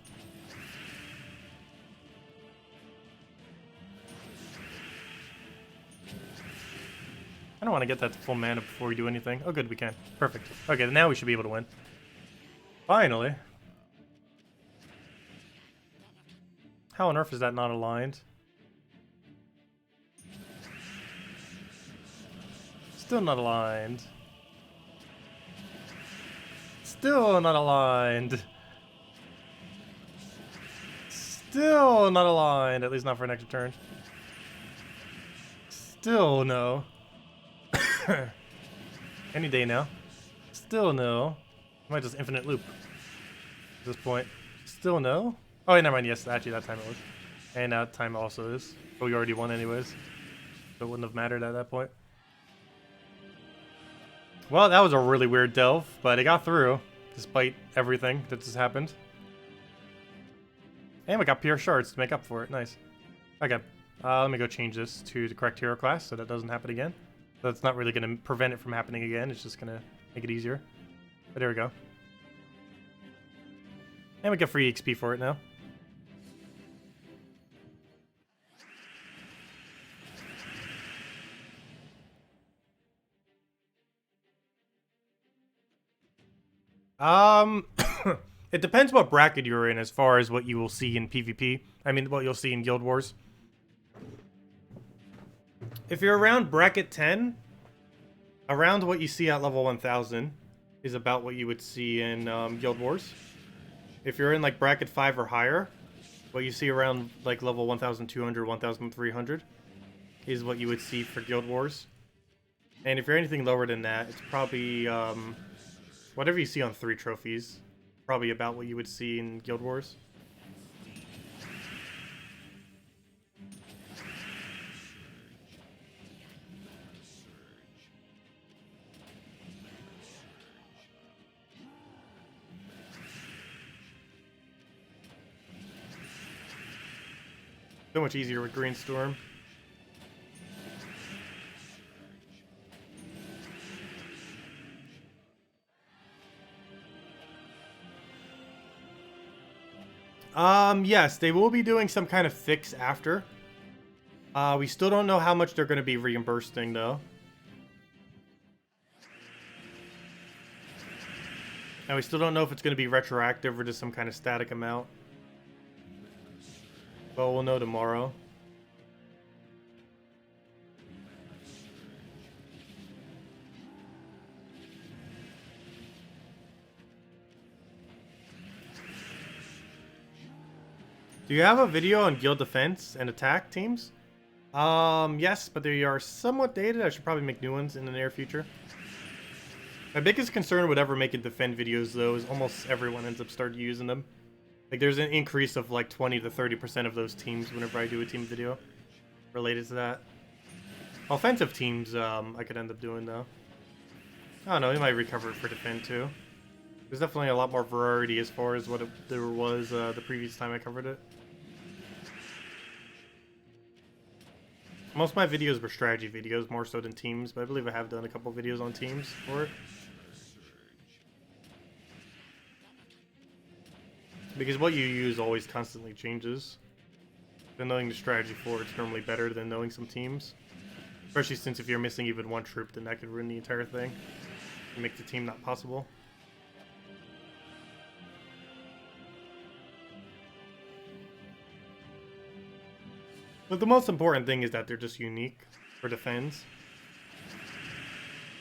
I don't want to get that to full mana before we do anything. Oh good, we can. Perfect. Okay, now we should be able to win. Finally. How on earth is that not aligned? Still not aligned. Still not aligned. Still not aligned. At least not for an extra turn. Still no. Any day now. Still no. I might just infinite loop at this point. Still no. Oh, yeah, never mind. Yes, actually, that time it was. And that time also is. But we already won anyways. So it wouldn't have mattered at that point. Well, that was a really weird delve, but it got through. Despite everything that just happened. And we got pure shards to make up for it. Nice. Okay. Let me go change this to the correct hero class so that doesn't happen again. That's not really going to prevent it from happening again. It's just going to make it easier. But there we go. And we get free XP for it now. It depends what bracket you're in as far as what you will see in PvP. I mean, what you'll see in Guild Wars. If you're around bracket 10, around what you see at level 1000 is about what you would see in Guild Wars. If you're in like bracket 5 or higher, what you see around like level 1200, 1300 is what you would see for Guild Wars. And if you're anything lower than that, it's probably whatever you see on 3 trophies, probably about what you would see in Guild Wars. So much easier with Green Storm. Yes, they will be doing some kind of fix after. We still don't know how much they're going to be reimbursing, though. And we still don't know if it's going to be retroactive or just some kind of static amount. But we'll know tomorrow. Do you have a video on guild defense and attack teams? Yes, but they are somewhat dated. I should probably make new ones in the near future. My biggest concern with ever making defend videos, though, is almost everyone ends up starting using them. Like, there's an increase of like 20 to 30% of those teams whenever I do a team video related to that. Offensive teams, I could end up doing, though. I don't know, we might recover it for defend, too. There's definitely a lot more variety as far as what there was the previous time I covered it. Most of my videos were strategy videos, more so than teams, but I believe I have done a couple videos on teams for it. Because what you use always constantly changes. And knowing the strategy for it's normally better than knowing some teams. Especially since if you're missing even one troop, then that could ruin the entire thing. And make the team not possible. But the most important thing is that they're just unique for defense.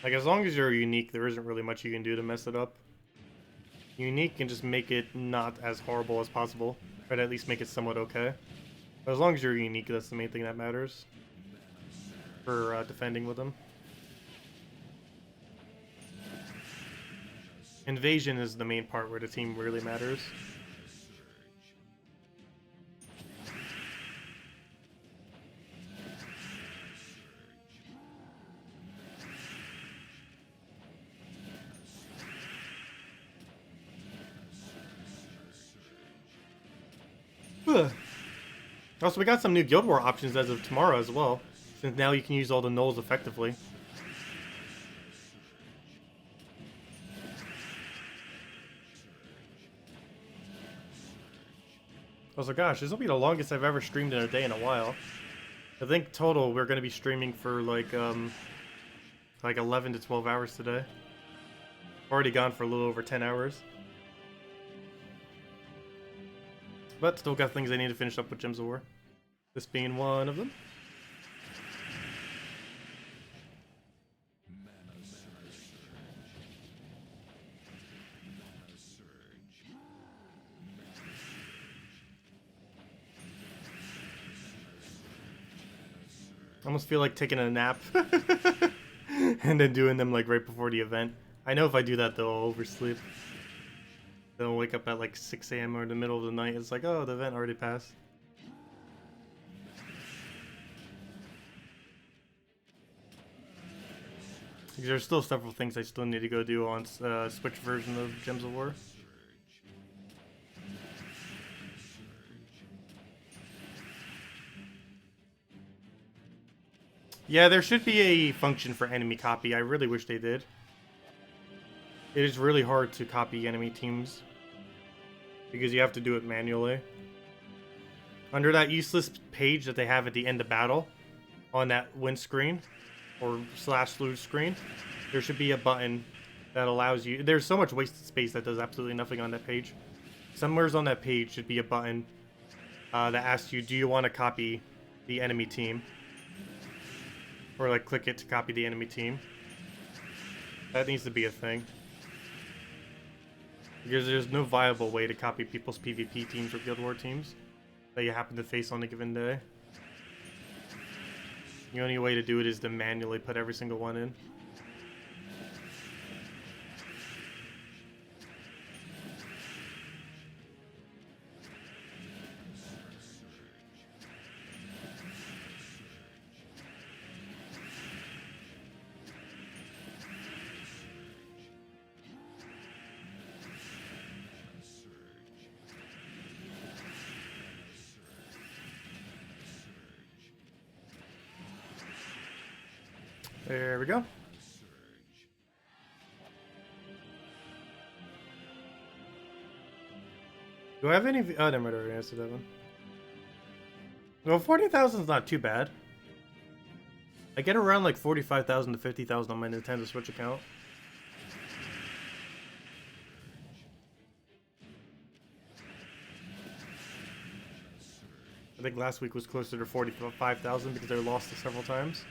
Like, as long as you're unique, there isn't really much you can do to mess it up. Unique can just make it not as horrible as possible, but at least make it somewhat okay. But as long as you're unique, that's the main thing that matters for defending with them. Invasion is the main part where the team really matters. Also, we got some new Guild War options as of tomorrow as well, since now you can use all the nulls effectively. Also, gosh, this will be the longest I've ever streamed in a day in a while. I think total we're going to be streaming for like 11 to 12 hours today. Already gone for a little over 10 hours. But still got things I need to finish up with Gems of War. This being one of them. I almost feel like taking a nap and then doing them like right before the event. I know if I do that though, I'll oversleep. Then I'll wake up at like 6 AM or in the middle of the night. It's like, oh, the event already passed. There's still several things I still need to go do on Switch version of Gems of War. Yeah, there should be a function for enemy copy. I really wish they did. It is really hard to copy enemy teams because you have to do it manually. Under that useless page that they have at the end of battle on that win screen or /lose screen, there should be a button that allows you. There's so much wasted space that does absolutely nothing on that page. Somewhere's on that page should be a button that asks you, do you want to copy the enemy team? Or like click it to copy the enemy team. That needs to be a thing. Because there's no viable way to copy people's PvP teams or Guild War teams that you happen to face on a given day. The only way to do it is to manually put every single one in. There we go. Do I have any? Oh, never mind. I already answered that one. Well, 40,000 is not too bad. I get around like 45,000 to 50,000 on my Nintendo Switch account. I think last week was closer to 45,000 because they lost it several times.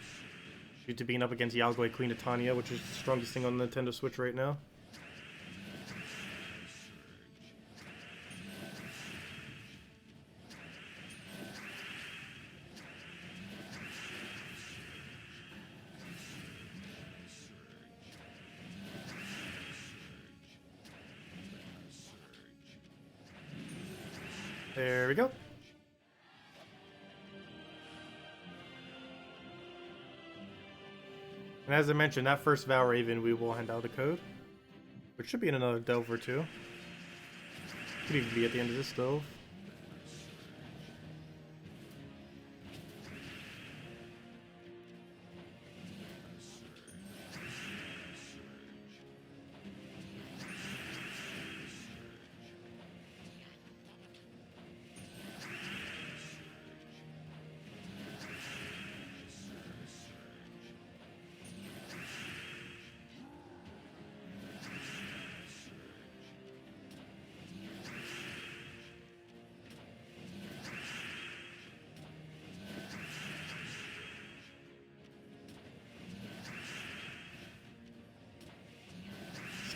Due to being up against Yagoi Queen of Tanya, which is the strongest thing on the Nintendo Switch right now. There we go. And as I mentioned, that first Val Raven, we will hand out a code, which should be in another delve or two. Could even be at the end of this delve.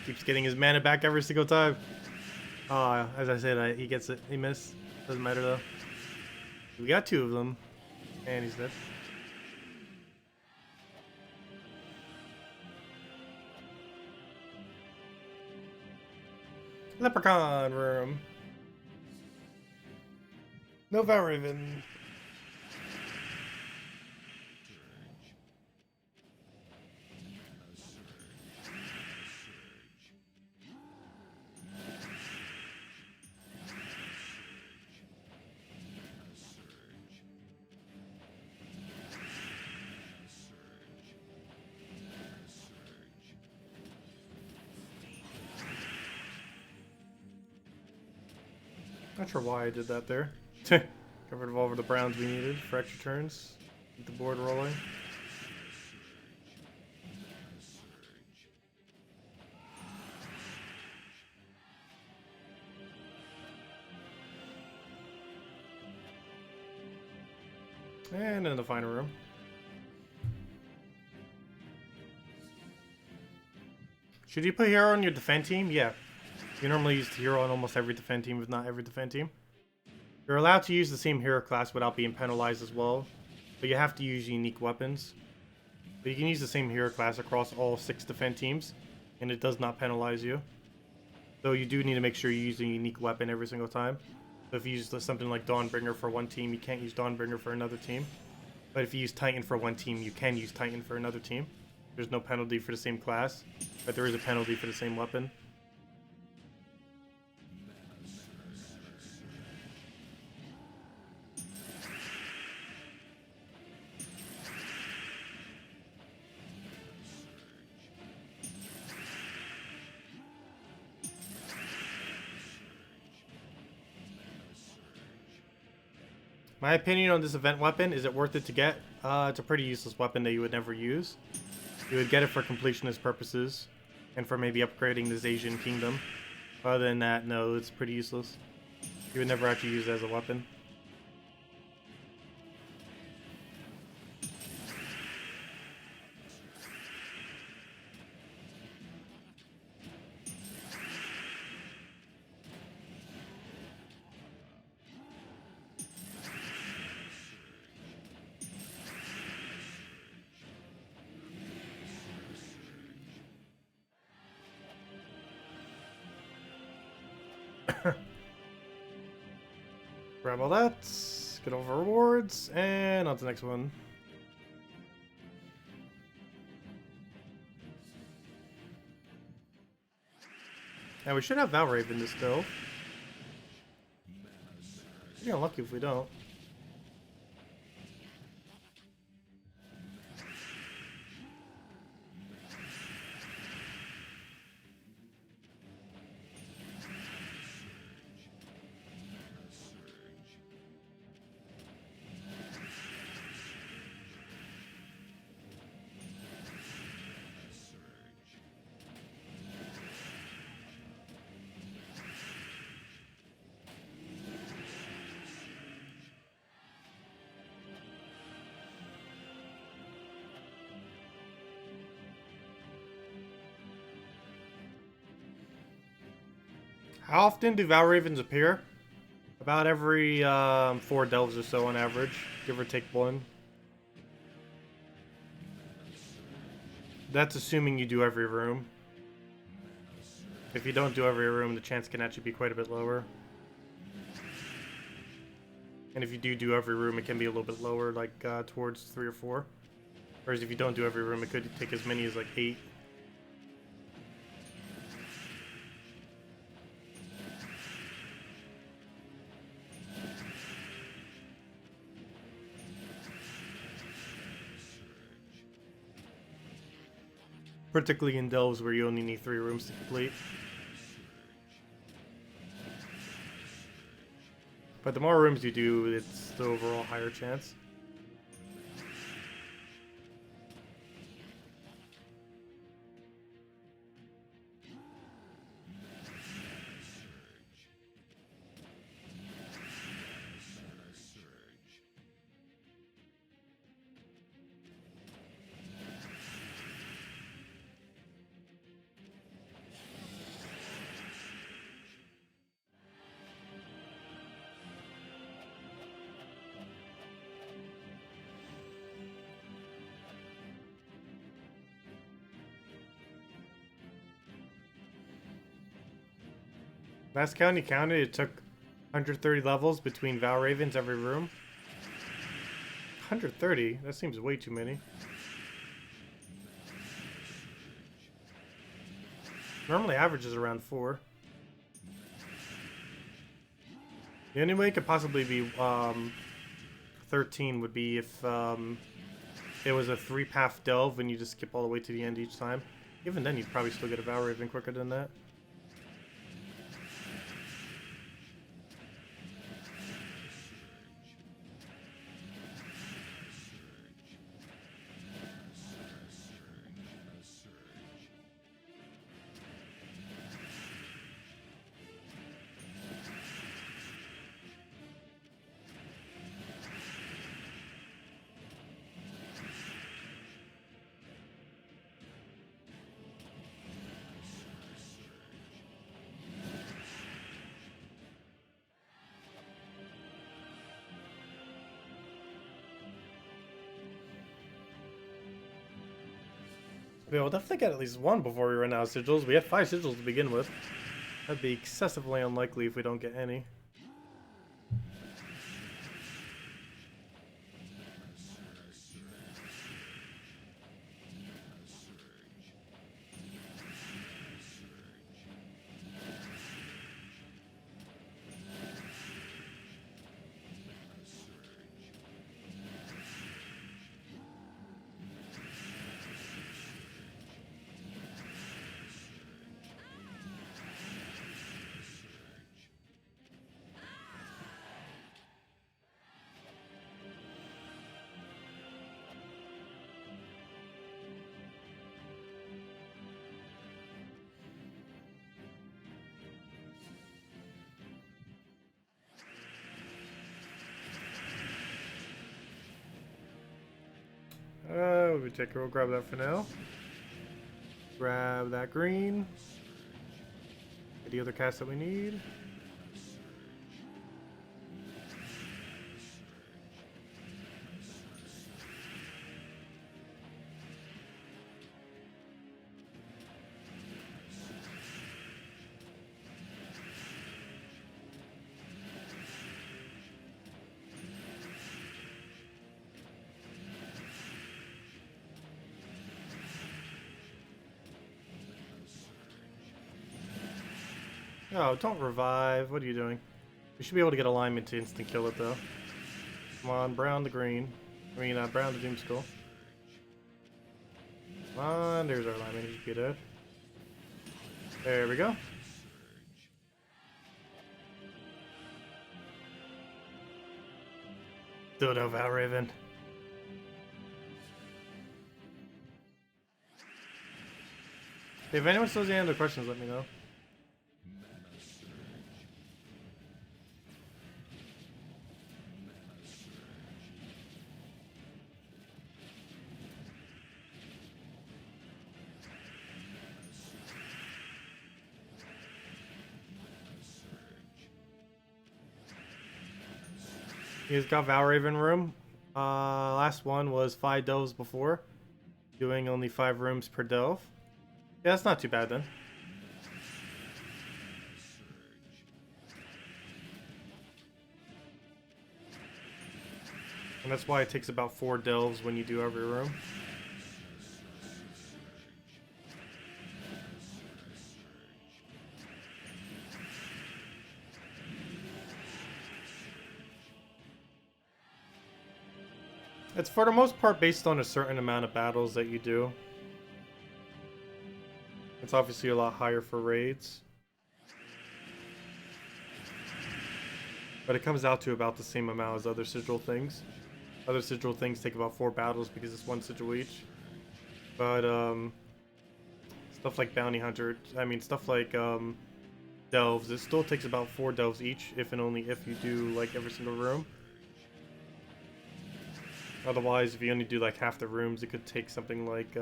Keeps getting his mana back every single time. As I said, he gets it. He missed. Doesn't matter though. We got two of them. And he's dead. Leprechaun room. No Valraven. Not sure why I did that there. Got rid of all of the browns we needed for extra turns. Keep the board rolling. And in the final room. Should you put hero on your defend team? Yeah. You normally use the hero on almost every defend team, if not every defend team. You're allowed to use the same hero class without being penalized as well, but you have to use unique weapons. But you can use the same hero class across all 6 defend teams, and it does not penalize you. Though you do need to make sure you use a unique weapon every single time. So if you use something like Dawnbringer for one team, you can't use Dawnbringer for another team. But if you use Titan for one team, you can use Titan for another team. There's no penalty for the same class, but there is a penalty for the same weapon. My opinion on this event weapon, is it worth it to get? It's a pretty useless weapon that you would never use. You would get it for completionist purposes, and for maybe upgrading the Asian kingdom. Other than that, no, it's pretty useless. You would never actually use it as a weapon. Grab all that, get over rewards, and on to the next one. Now we should have Valraven this still. Pretty unlucky if we don't. How often do Valravens appear? About every 4 delves or so on average, give or take 1. That's assuming you do every room. If you don't do every room, the chance can actually be quite a bit lower. And if you do every room, it can be a little bit lower, like towards 3 or 4. Whereas if you don't do every room, it could take as many as like 8. Particularly in delves where you only need 3 rooms to complete. But the more rooms you do, it's the overall higher chance. Last count he counted, it took 130 levels between Valravens every room. 130? That seems way too many. Normally averages around 4. The only way it could possibly be 13 would be if it was a 3-path delve and you just skip all the way to the end each time. Even then you'd probably still get a Valraven quicker than that. We'll definitely get at least one before we run out of sigils. We had 5 sigils to begin with. That'd be excessively unlikely if we don't get any. We'll grab that for now. Grab that green. Get the other cast that we need. Oh, don't revive. What are you doing? We should be able to get alignment to instant kill it, though. Come on, brown to green. I mean, brown to Doomskull. Come on, there's our alignment. You should be dead. There we go. Dodo Valraven. If anyone still has any other questions, let me know. He's got Valraven room. Last one was 5 delves before. Doing only 5 rooms per delve. Yeah, that's not too bad then. And that's why it takes about 4 delves when you do every room. It's for the most part based on a certain amount of battles that you do. It's obviously a lot higher for raids. But it comes out to about the same amount as other sigil things. Other sigil things take about 4 battles because it's 1 sigil each. But stuff like Bounty Hunter, stuff like delves, it still takes about 4 delves each, if and only if you do like every single room. Otherwise, if you only do like half the rooms, it could take something like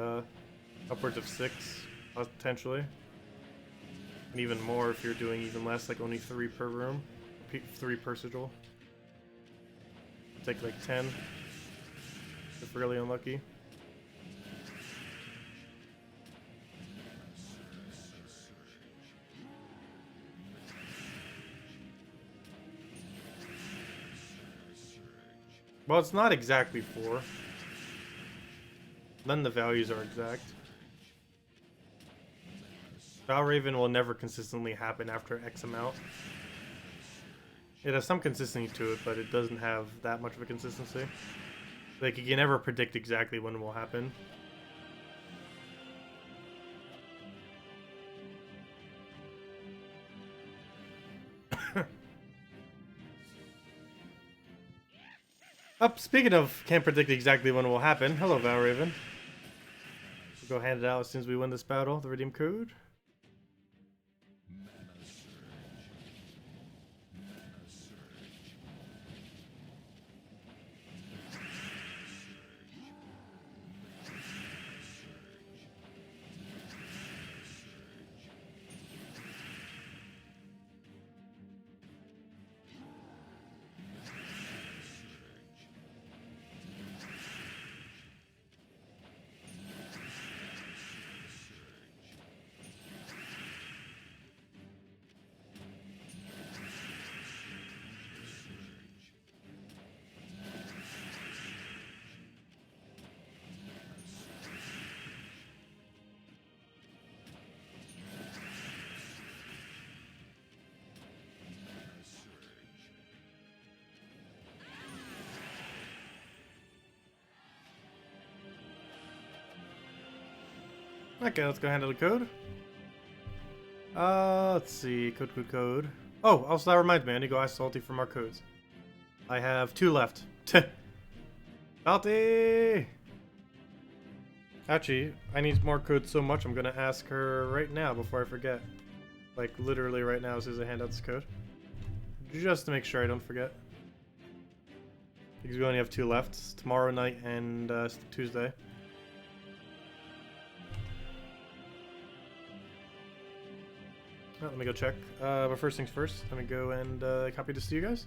upwards of 6, potentially. And even more if you're doing even less, like only 3 per room. 3 per sigil. Take like 10 if really unlucky. Well, it's not exactly 4. None of the values are exact. Valraven will never consistently happen after X amount. It has some consistency to it, but it doesn't have that much of a consistency. Like, you can never predict exactly when it will happen. Speaking of can't predict exactly when it will happen, hello Valraven. We'll go hand it out as soon as we win this battle, the redeem code. Okay, let's go handle the code. Let's see. Code. Oh, also that reminds me, I need to go ask Salty for more codes. I have 2 left. Salty! Actually, I need more codes so much, I'm gonna ask her right now before I forget. Like, literally right now as soon as I hand out this code. Just to make sure I don't forget. Because we only have 2 left. It's tomorrow night and Tuesday. Oh, let me go check. But first things first, let me go and copy this to you guys.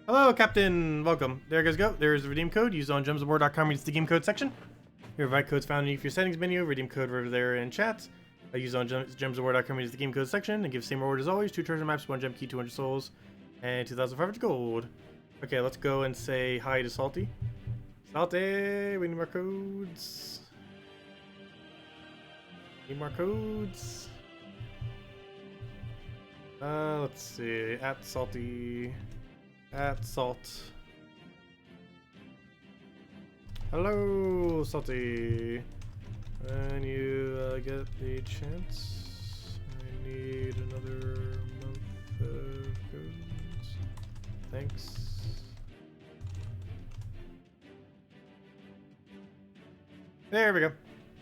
Hello, Captain! Welcome. There you guys go. There's the redeem code. Use it on gemsofwar.com. It's the game code section. Your invite code's found underneath your settings menu. Redeem code over there in chat. I use it on gemsofwar.com. It's the game code section. And give same reward as always. 2 treasure maps, 1 gem key, 200 souls, and 2,500 gold. Okay, let's go and say hi to Salty. Salty! We need more codes. Need more codes. Let's see. @Salty. @Salt. Hello, Salty. When you get the chance, I need another month of codes. Thanks. There we go.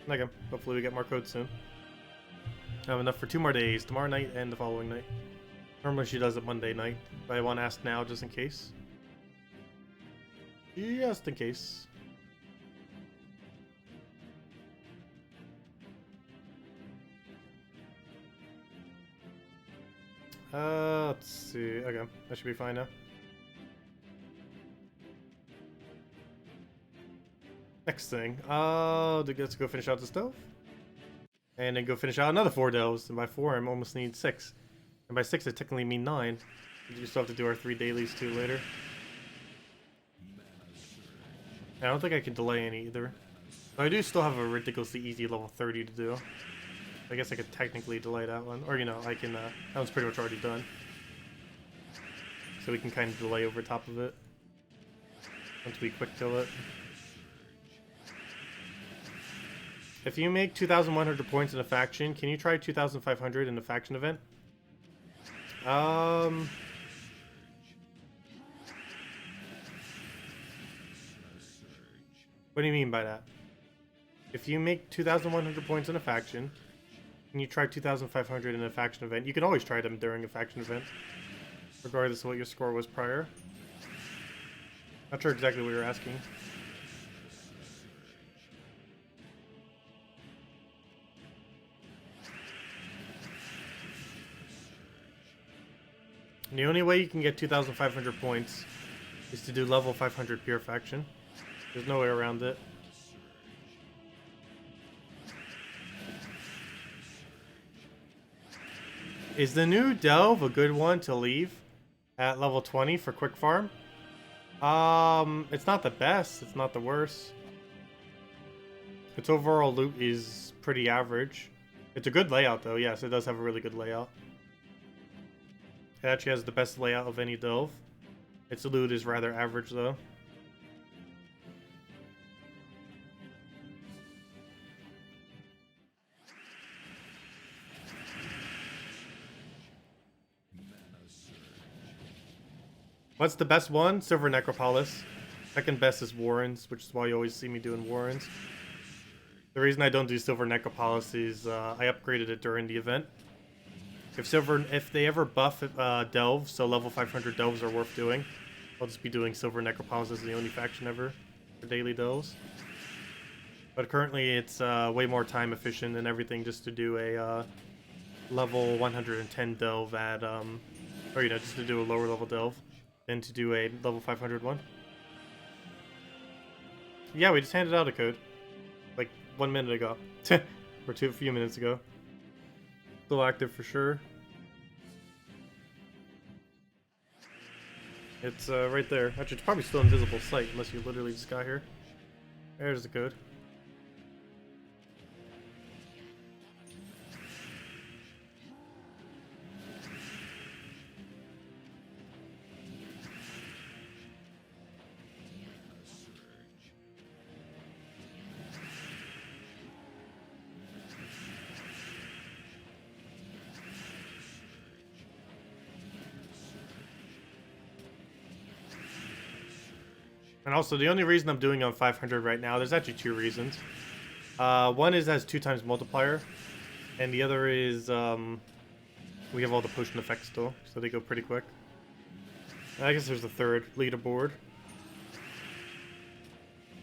Okay, hopefully we get more codes soon. I have enough for 2 more days, tomorrow night and the following night. Normally she does it Monday night, but I want to ask now just in case. Just in case. Let's see. Okay, that should be fine now. Next thing, let's go finish out the stove. And then go finish out another 4 delves. And by 4, I almost need 6. And by 6, I technically mean 9. We still have to do our 3 dailies too later. I don't think I can delay any either. But I do still have a ridiculously easy level 30 to do. I guess I could technically delay that one. Or, you know, I can, that one's pretty much already done. So we can kind of delay over top of it. Once we quick kill it. If you make 2,100 points in a faction, can you try 2,500 in the faction event? What do you mean by that? If you make 2,100 points in a faction, can you try 2,500 in a faction event? You can always try them during a faction event, regardless of what your score was prior. Not sure exactly what you're asking. And the only way you can get 2,500 points is to do level 500 pure faction. There's no way around it. Is the new delve a good one to leave at level 20 for quick farm? It's not the best, it's not the worst. Its overall loot is pretty average. It's a good layout though, yes, it does have a really good layout. It actually has the best layout of any delve. Its loot is rather average though. What's the best one? Silver Necropolis. Second best is Warrens, which is why you always see me doing Warrens. The reason I don't do Silver Necropolis is I upgraded it during the event. If they ever buff delves, so level 500 delves are worth doing, I'll just be doing Silver Necropolis as the only faction ever for daily delves. But currently it's way more time efficient and everything just to do a level 110 delve at, or you know, just to do a lower level delve than to do a level 500 one. Yeah, we just handed out a code like 1 minute ago, or a few minutes ago. Still active for sure. It's right there. Actually, it's probably still invisible sight unless you literally just got here. There's the code. And also, the only reason I'm doing on 500 right now, there's actually 2 reasons. One is has 2 times multiplier, and the other is we have all the potion effects still, so they go pretty quick. And I guess there's a third leaderboard.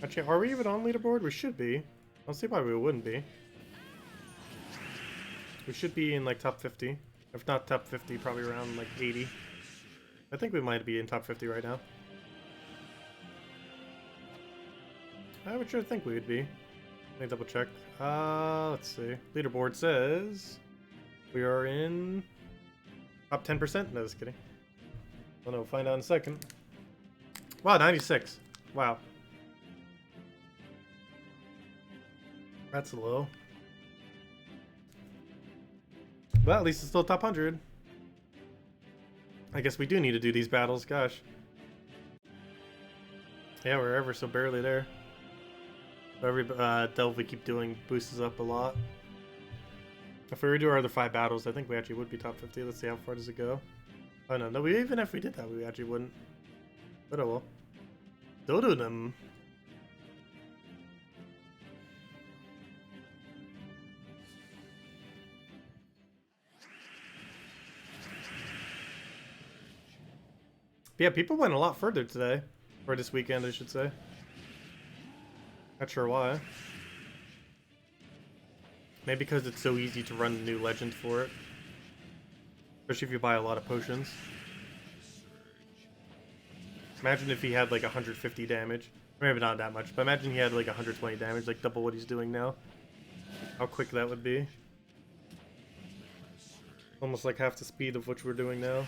Actually, are we even on leaderboard? We should be. I don't see why we wouldn't be. We should be in like top 50. If not top 50, probably around like 80. I think we might be in top 50 right now. I would sure think we would be. Let me double check. Let's see. Leaderboard says we are in top 10%. No, just kidding. Oh no, we'll find out in a second. Wow, 96. Wow. That's low. But at least it's still top 100. I guess we do need to do these battles, gosh. Yeah, we're ever so barely there. Every delve we keep doing boosts us up a lot. If we were to do our other 5 battles, I think we actually would be top 50. Let's see how far does it go. Oh no, no, even if we did that, we actually wouldn't. But oh well. Dodo them. But yeah, people went a lot further today. Or this weekend, I should say. Not sure why. Maybe because it's so easy to run the new legend for it. Especially if you buy a lot of potions. Imagine if he had like 150 damage. Maybe not that much, but imagine he had like 120 damage, like double what he's doing now. How quick that would be. Almost like half the speed of what we're doing now.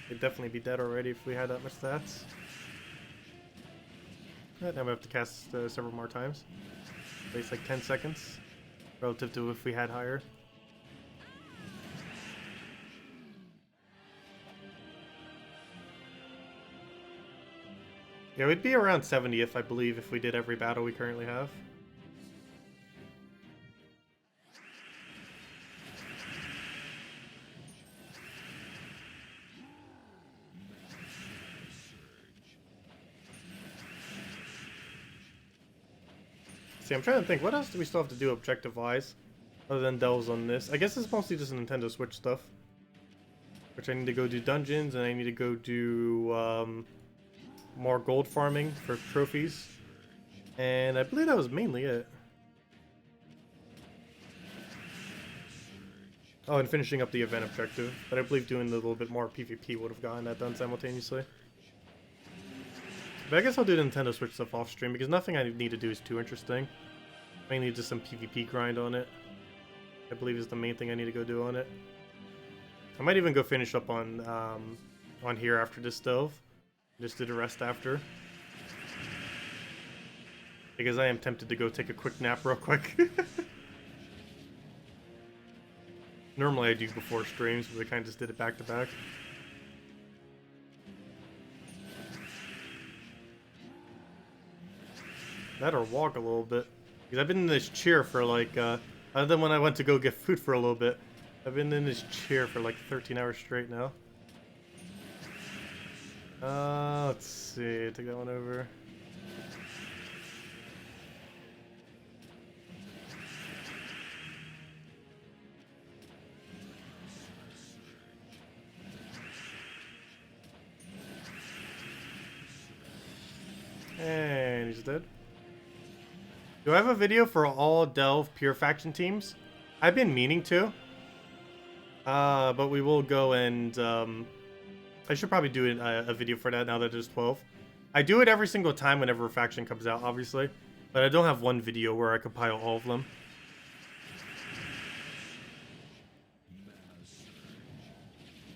He'd definitely be dead already if we had that much stats. Now we have to cast several more times. Waste like 10 seconds relative to if we had higher. Yeah, we'd be around 70th, I believe, if we did every battle we currently have. See, I'm trying to think, what else do we still have to do objective-wise, other than delves on this? I guess it's mostly just Nintendo Switch stuff. Which I need to go do dungeons, and I need to go do more gold farming for trophies. And I believe that was mainly it. Oh, and finishing up the event objective. But I believe doing a little bit more PvP would have gotten that done simultaneously. But I guess I'll do the Nintendo Switch stuff off stream, because nothing I need to do is too interesting. Mainly just some PvP grind on it. I believe is the main thing I need to go do on it. I might even go finish up on here after this delve. Just do the rest after. Because I am tempted to go take a quick nap real quick. Normally I do before streams, but I kind of just did it back to back. That or walk a little bit. Because I've been in this chair for like, other than when I went to go get food for a little bit, I've been in this chair for like 13 hours straight now. Let's see, take that one over. And he's dead. Do I have a video for all Delve Pure Faction teams? I've been meaning to. But we will go and, I should probably do a video for that now that there's 12. I do it every single time whenever a faction comes out, obviously. But I don't have one video where I compile all of them.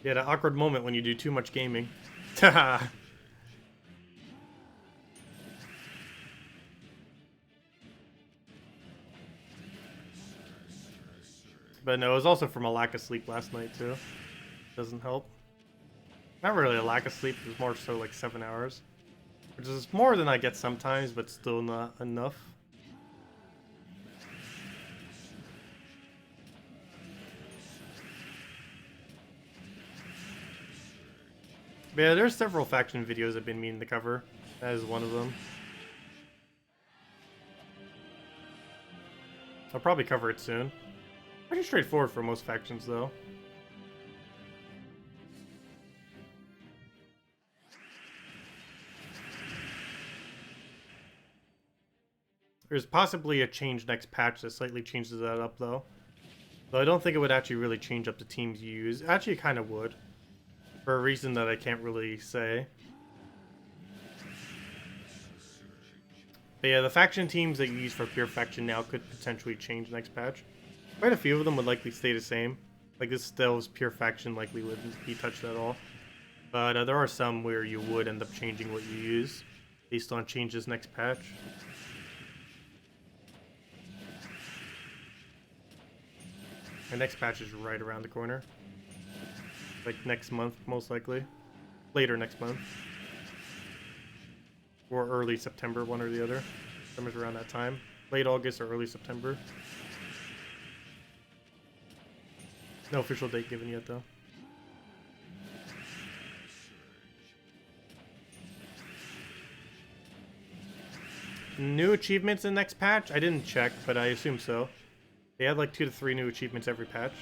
Yeah, that awkward moment when you do too much gaming. Haha. But no, it was also from a lack of sleep last night, too. Doesn't help. Not really a lack of sleep, it was more so like 7 hours. Which is more than I get sometimes, but still not enough. Yeah, there's several faction videos I've been meaning to cover. That is one of them. I'll probably cover it soon. Pretty straightforward for most factions, though. There's possibly a change next patch that slightly changes that up, though. Though I don't think it would actually really change up the teams you use. Actually, it kind of would. For a reason that I can't really say. But yeah, the faction teams that you use for pure faction now could potentially change next patch. Quite a few of them would likely stay the same. Like this Delves pure faction likely wouldn't be touched at all. But there are some where you would end up changing what you use based on changes next patch. The next patch is right around the corner. Like next month, most likely. Later next month. Or early September, one or the other. Somewhere around that time. Late August or early September. No official date given yet, though. New achievements in next patch? I didn't check, but I assume so. They had like 2 to 3 new achievements every patch.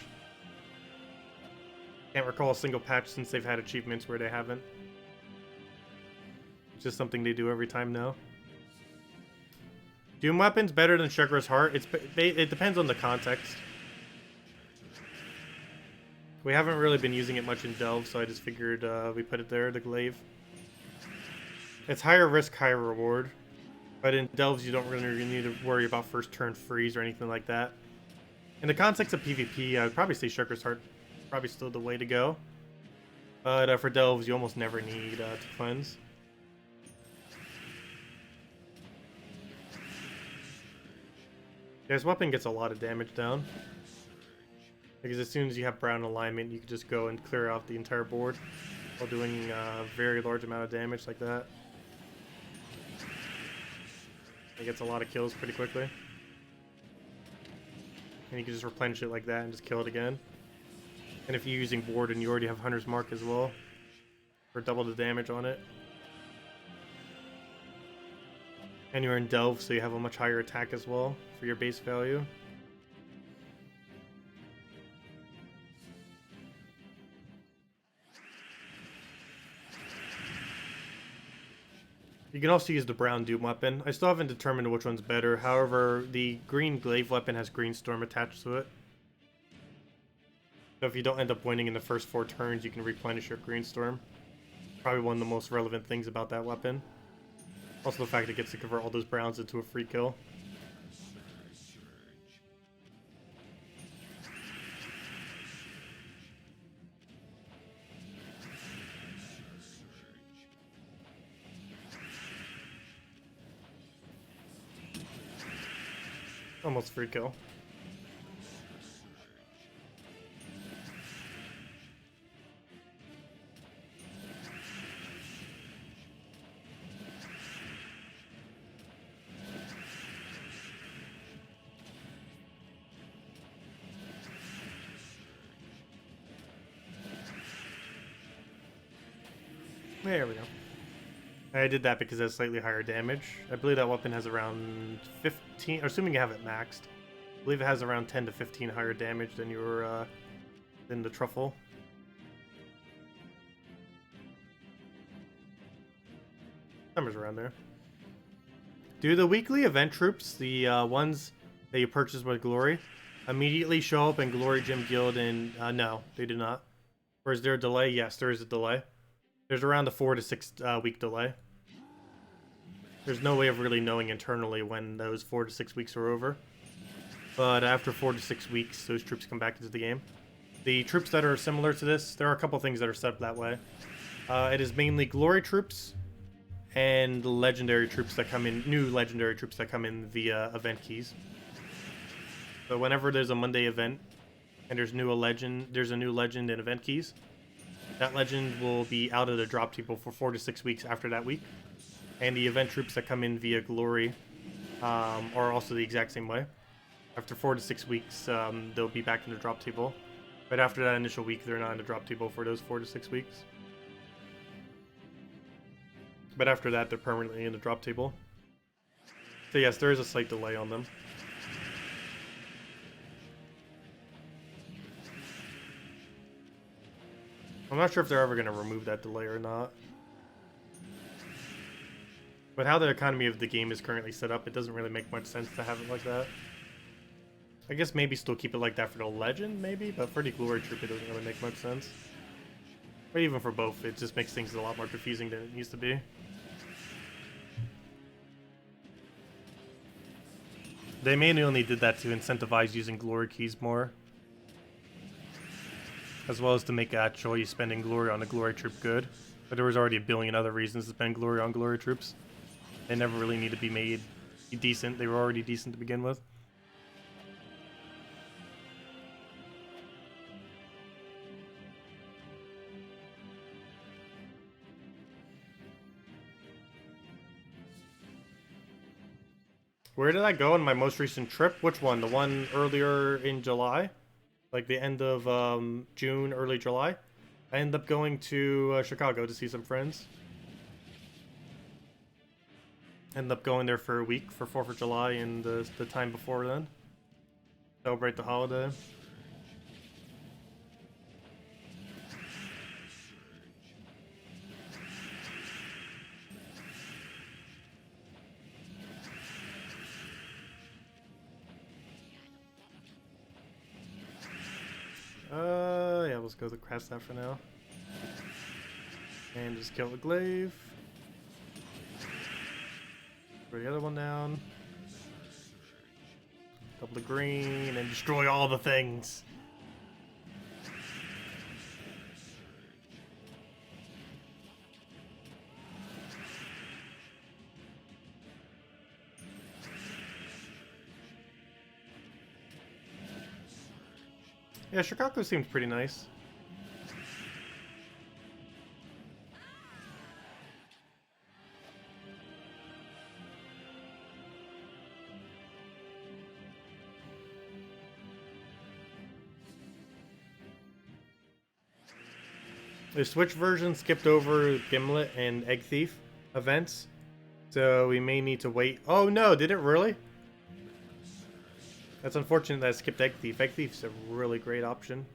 Can't recall a single patch since they've had achievements where they haven't. It's just something they do every time now. Doom weapons better than Sugar's Heart? It depends on the context. We haven't really been using it much in Delve, so I just figured we put it there, the glaive. It's higher risk, higher reward. But in Delves, you don't really need to worry about first turn freeze or anything like that. In the context of PvP, I would probably say Sugar's Heart is probably still the way to go. But for Delves, you almost never need to cleanse. This weapon gets a lot of damage down. Because as soon as you have brown alignment, you can just go and clear out the entire board while doing a very large amount of damage like that. It gets a lot of kills pretty quickly. And you can just replenish it like that and just kill it again. And if you're using board and you already have Hunter's Mark as well, for double the damage on it. And you're in Delve, so you have a much higher attack as well for your base value. You can also use the brown Doom weapon. I still haven't determined which one's better. However, the green glaive weapon has green storm attached to it. So if you don't end up winning in the first 4 turns, you can replenish your green storm. Probably one of the most relevant things about that weapon. Also the fact it gets to convert all those browns into a free kill. Almost free kill. There we go. I did that because it has slightly higher damage. I believe that weapon has around 15, assuming you have it maxed. I believe it has around 10 to 15 higher damage than your than the truffle. Numbers around there. Do the weekly event troops, the ones that you purchase with Glory, immediately show up in Glory Gym Guild? And no, they do not. Or is there a delay? Yes, there is a delay. There's around a 4 to 6 week delay. There's no way of really knowing internally when those 4 to 6 weeks are over. But after 4 to 6 weeks, those troops come back into the game. The troops that are similar to this, there are a couple things that are set up that way. It is mainly Glory troops and legendary troops that come in, new legendary troops that come in via event keys. So whenever there's a Monday event and there's a new legend in event keys, that legend will be out of the drop table for 4 to 6 weeks after that week. And the event troops that come in via Glory are also the exact same way. After 4 to 6 weeks, they'll be back in the drop table. But after that initial week, they're not in the drop table for those 4 to 6 weeks. But after that, they're permanently in the drop table. So yes, there is a slight delay on them. I'm not sure if they're ever going to remove that delay or not. But how the economy of the game is currently set up, it doesn't really make much sense to have it like that. I guess maybe still keep it like that for the legend, maybe, but for the glory troop, it doesn't really make much sense. But even for both, it just makes things a lot more confusing than it needs to be. They mainly only did that to incentivize using glory keys more, as well as to make actually spending glory on a glory troop good. But there was already a billion other reasons to spend glory on glory troops. They never really need to be made decent. They were already decent to begin with. Where did I go in my most recent trip? Which one? The one earlier in July? Like the end of June, early July? I ended up going to Chicago to see some friends. Ended up going there for a week for 4th of July and the time before then. Celebrate the holiday. Yeah, let's go to crash that for now. And just kill the glaive. Put the other one down. Double the green and destroy all the things. Yeah, Chicago seems pretty nice. The Switch version skipped over Gimlet and Egg Thief events, so we may need to wait. Oh no, did it really? That's unfortunate that I skipped Egg Thief. Egg Thief's a really great option.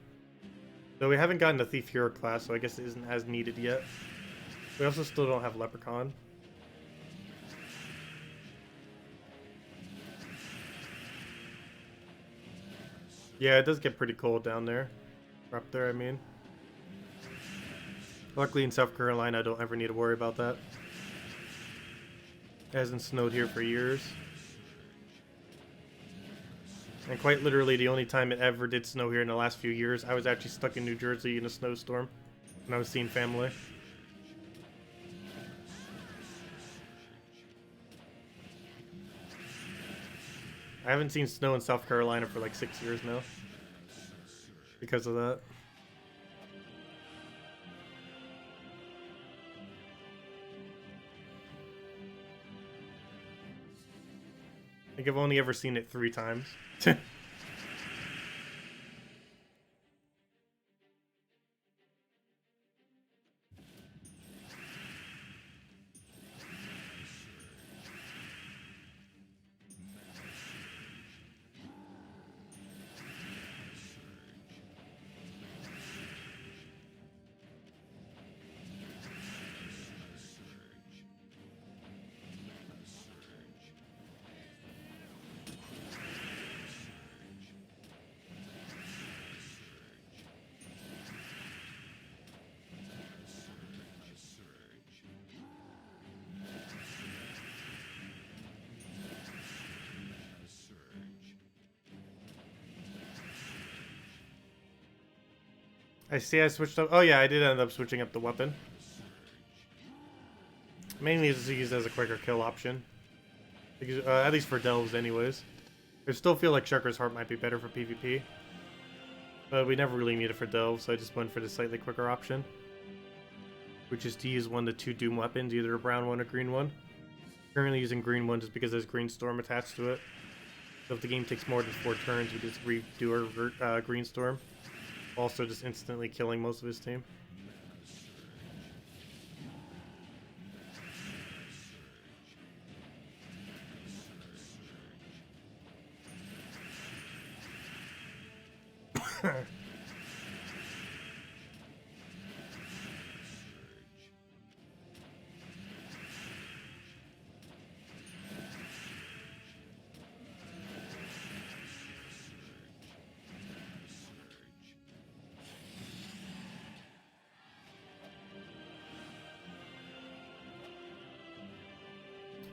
Though we haven't gotten the Thief Hero class, so I guess it isn't as needed yet. We also still don't have Leprechaun. Yeah, it does get pretty cold down there. Or up there, I mean. Luckily in South Carolina, I don't ever need to worry about that. It hasn't snowed here for years. And quite literally, the only time it ever did snow here in the last few years, I was actually stuck in New Jersey in a snowstorm. And I was seeing family. I haven't seen snow in South Carolina for like 6 years now. Because of that. I think I've only ever seen it 3 times. I see I switched up. Oh yeah, I did end up switching up the weapon. Mainly just used as a quicker kill option. Because, at least for delves anyways. I still feel like Shucker's Heart might be better for PvP. But we never really need it for delves, so I just went for the slightly quicker option. Which is to use 1 to 2 Doom weapons, either a brown one or green one. Currently using green one just because there's Green Storm attached to it. So if the game takes more than 4 turns, we just redo our Green Storm. Also just instantly killing most of his team.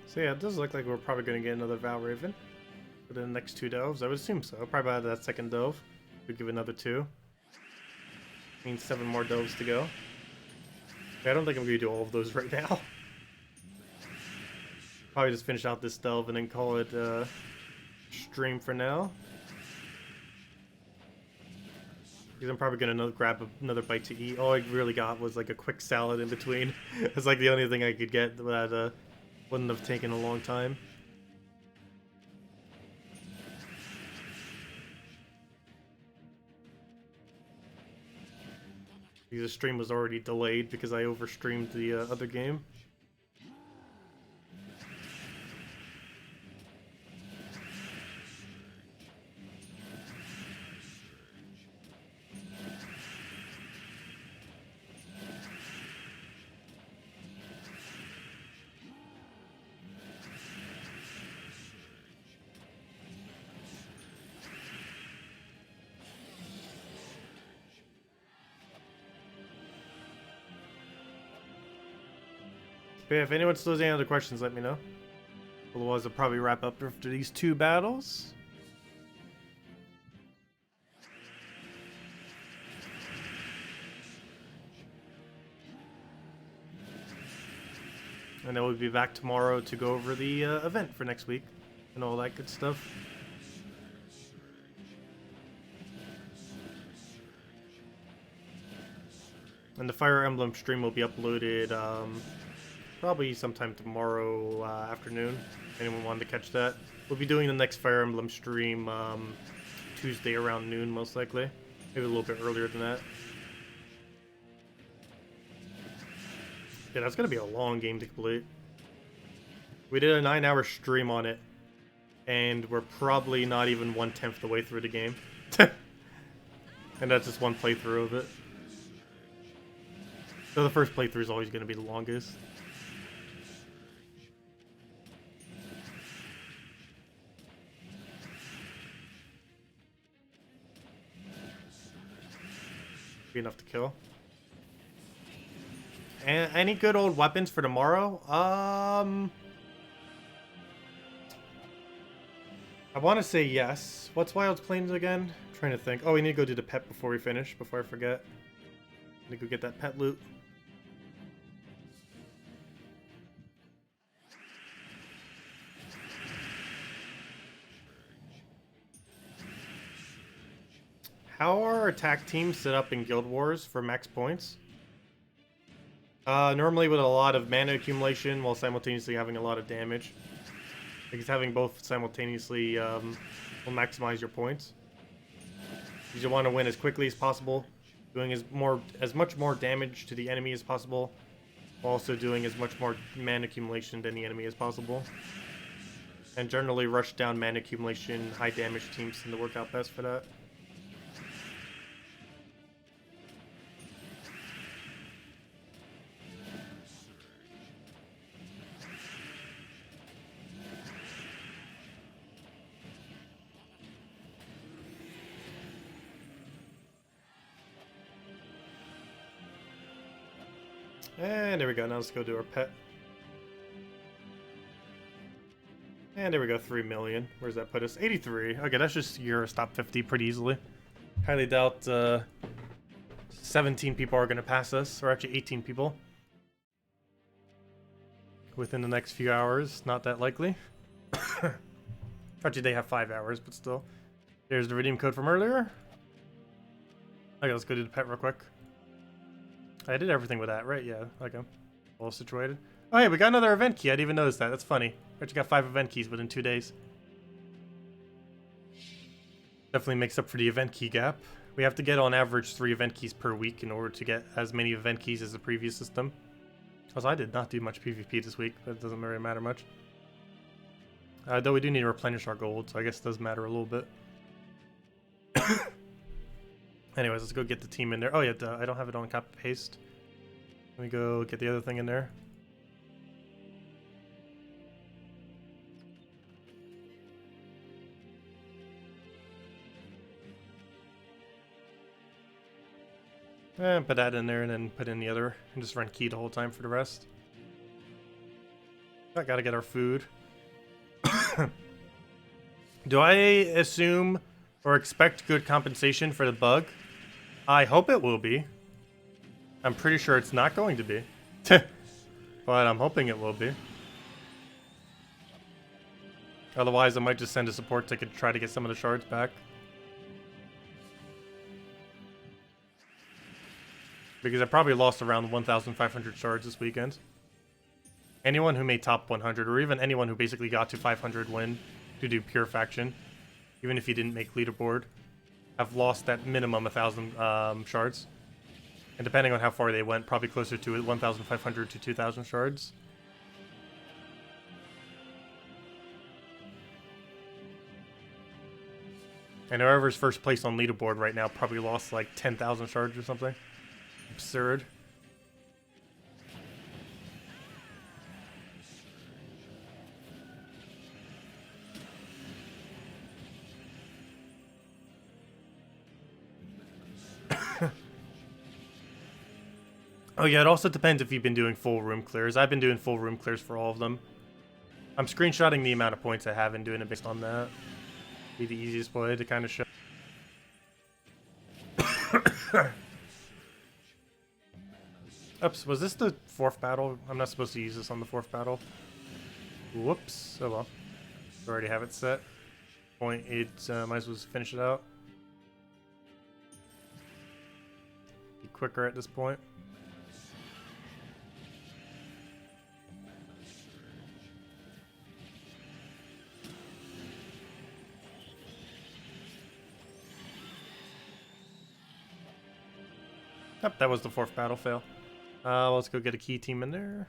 So yeah, it does look like we're probably going to get another Valraven for the next 2 delves. I would assume so. Probably out of that second delve. We'll give another 2. Means 7 more delves to go. I don't think I'm going to do all of those right now. Probably just finish out this delve and then call it stream for now. Because I'm probably going to grab another bite to eat. All I really got was like a quick salad in between. It's like the only thing I could get that wouldn't have taken a long time. Because the stream was already delayed because I overstreamed the other game. But yeah, if anyone still has any other questions, let me know. Otherwise, I'll probably wrap up after these 2 battles. And then we'll be back tomorrow to go over the event for next week and all that good stuff. And the Fire Emblem stream will be uploaded probably sometime tomorrow afternoon. If anyone wanted to catch that. We'll be doing the next Fire Emblem stream Tuesday around noon, most likely. Maybe a little bit earlier than that. Yeah, that's going to be a long game to complete. We did a 9-hour stream on it. And we're probably not even 1/10 the way through the game. And that's just one playthrough of it. So the first playthrough is always going to be the longest. Be enough to kill. And any good old weapons for tomorrow? I want to say yes. What's Wild's Plains again? I'm trying to think. Oh, we need to go do the pet before we finish, before I forget. I need to go get that pet loot. How are attack teams set up in Guild Wars for max points? Normally with a lot of mana accumulation while simultaneously having a lot of damage. Because having both simultaneously will maximize your points. Because you want to win as quickly as possible, doing as much more damage to the enemy as possible, while also doing as much more mana accumulation than the enemy as possible. And generally rush down mana accumulation, high damage teams tend to work out best for that. And there we go, now let's go do our pet. And there we go, 3 million. Where's that put us? 83. Okay, that's just Euro's top 50 pretty easily. Highly doubt 17 people are going to pass us, or actually 18 people. Within the next few hours, not that likely. Actually, they have 5 hours, but still. There's the redeem code from earlier. Okay, let's go do the pet real quick. I did everything with that, right? Yeah, okay. All situated. Oh, hey, we got another event key. I didn't even notice that. That's funny. We actually got 5 event keys within 2 days. Definitely makes up for the event key gap. We have to get on average 3 event keys per week in order to get as many event keys as the previous system. Also, I did not do much PvP this week. That doesn't really matter much. Though we do need to replenish our gold, so I guess it does matter a little bit. Anyways, let's go get the team in there. Oh yeah, I don't have it on copy paste. Let me go get the other thing in there. And put that in there and then put in the other and just run key the whole time for the rest. I gotta get our food. Do I assume or expect good compensation for the bug? I hope it will be. I'm pretty sure it's not going to be. But I'm hoping it will be. Otherwise, I might just send a support ticket to try to get some of the shards back. Because I probably lost around 1,500 shards this weekend. Anyone who made top 100, or even anyone who basically got to 500 win to do pure faction, even if you didn't make leaderboard, have lost at minimum 1,000 shards. And depending on how far they went, probably closer to 1,500 to 2,000 shards. And whoever's first place on leaderboard right now probably lost like 10,000 shards or something. Absurd. Oh yeah, it also depends if you've been doing full room clears. I've been doing full room clears for all of them. I'm screenshotting the amount of points I have and doing it based on that. Be the easiest way to kind of show. Oops, was this the 4th battle? I'm not supposed to use this on the 4th battle. Whoops. Oh well. I already have it set. Might as well just finish it out. Be quicker at this point. Yep, that was the 4th battle fail. Let's go get a key team in there.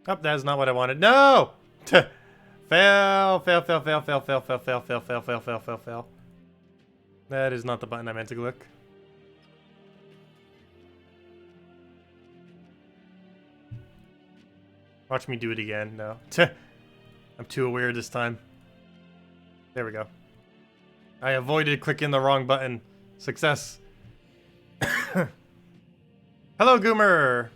Oh, that is not what I wanted. No! Fail, fail, fail, fail, fail, fail, fail, fail, fail, fail, fail, fail, fail, fail. That is not the button I meant to click. Watch me do it again. No. I'm too aware this time. There we go. I avoided clicking the wrong button. Success. Hello, Goomer.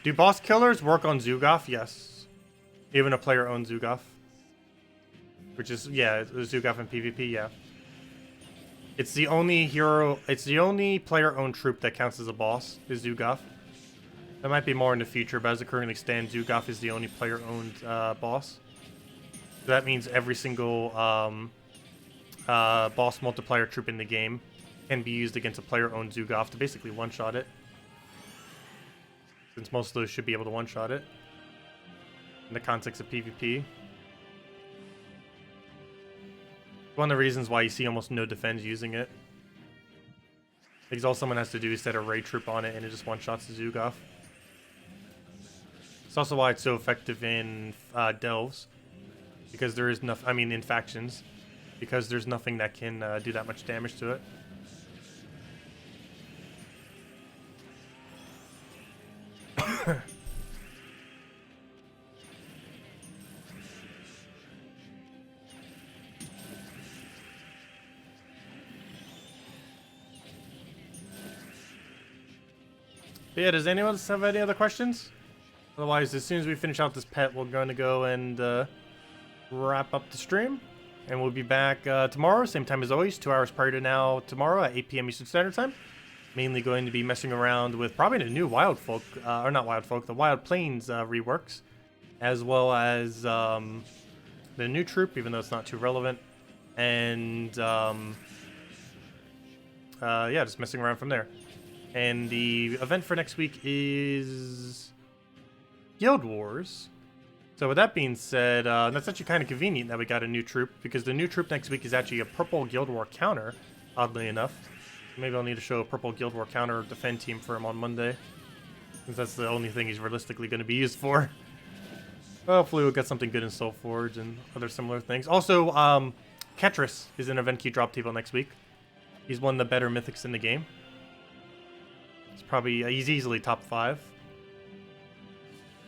Do boss killers work on Zugoff? Yes. Even a player-owned Zugoff. Which is, yeah, Zugoff in PvP, yeah. It's the only hero, it's the only player-owned troop that counts as a boss, is Zugoff. There might be more in the future, but as it currently stands, Zugoff is the only player-owned boss. So that means every single boss multiplier troop in the game can be used against a player-owned Zugoff to basically one-shot it. Since most of those should be able to one-shot it. In the context of PvP. One of the reasons why you see almost no defense using it. Because all someone has to do is set a raid troop on it and it just one-shots the Zugoff. It's also why it's so effective in delves, because there is nothing. I mean, in factions, because there's nothing that can do that much damage to it. Yeah, does anyone else have any other questions? Otherwise, as soon as we finish out this pet, we're going to go and wrap up the stream. And we'll be back tomorrow, same time as always, 2 hours prior to now tomorrow at 8 p.m. Eastern Standard Time. Mainly going to be messing around with probably the new Wild Folk, or not Wild Folk, the Wild Plains reworks. As well as the new troop, even though it's not too relevant. And yeah, just messing around from there. And the event for next week is Guild Wars. So with that being said, that's actually kind of convenient that we got a new troop, because the new troop next week is actually a purple Guild War counter, oddly enough. Maybe I'll need to show a purple Guild War counter defend team for him on Monday, since that's the only thing he's realistically going to be used for. Hopefully we'll get something good in Soulforge and other similar things. Also, Ketris is an event key drop table next week. He's one of the better mythics in the game. It's probably, he's easily top 5.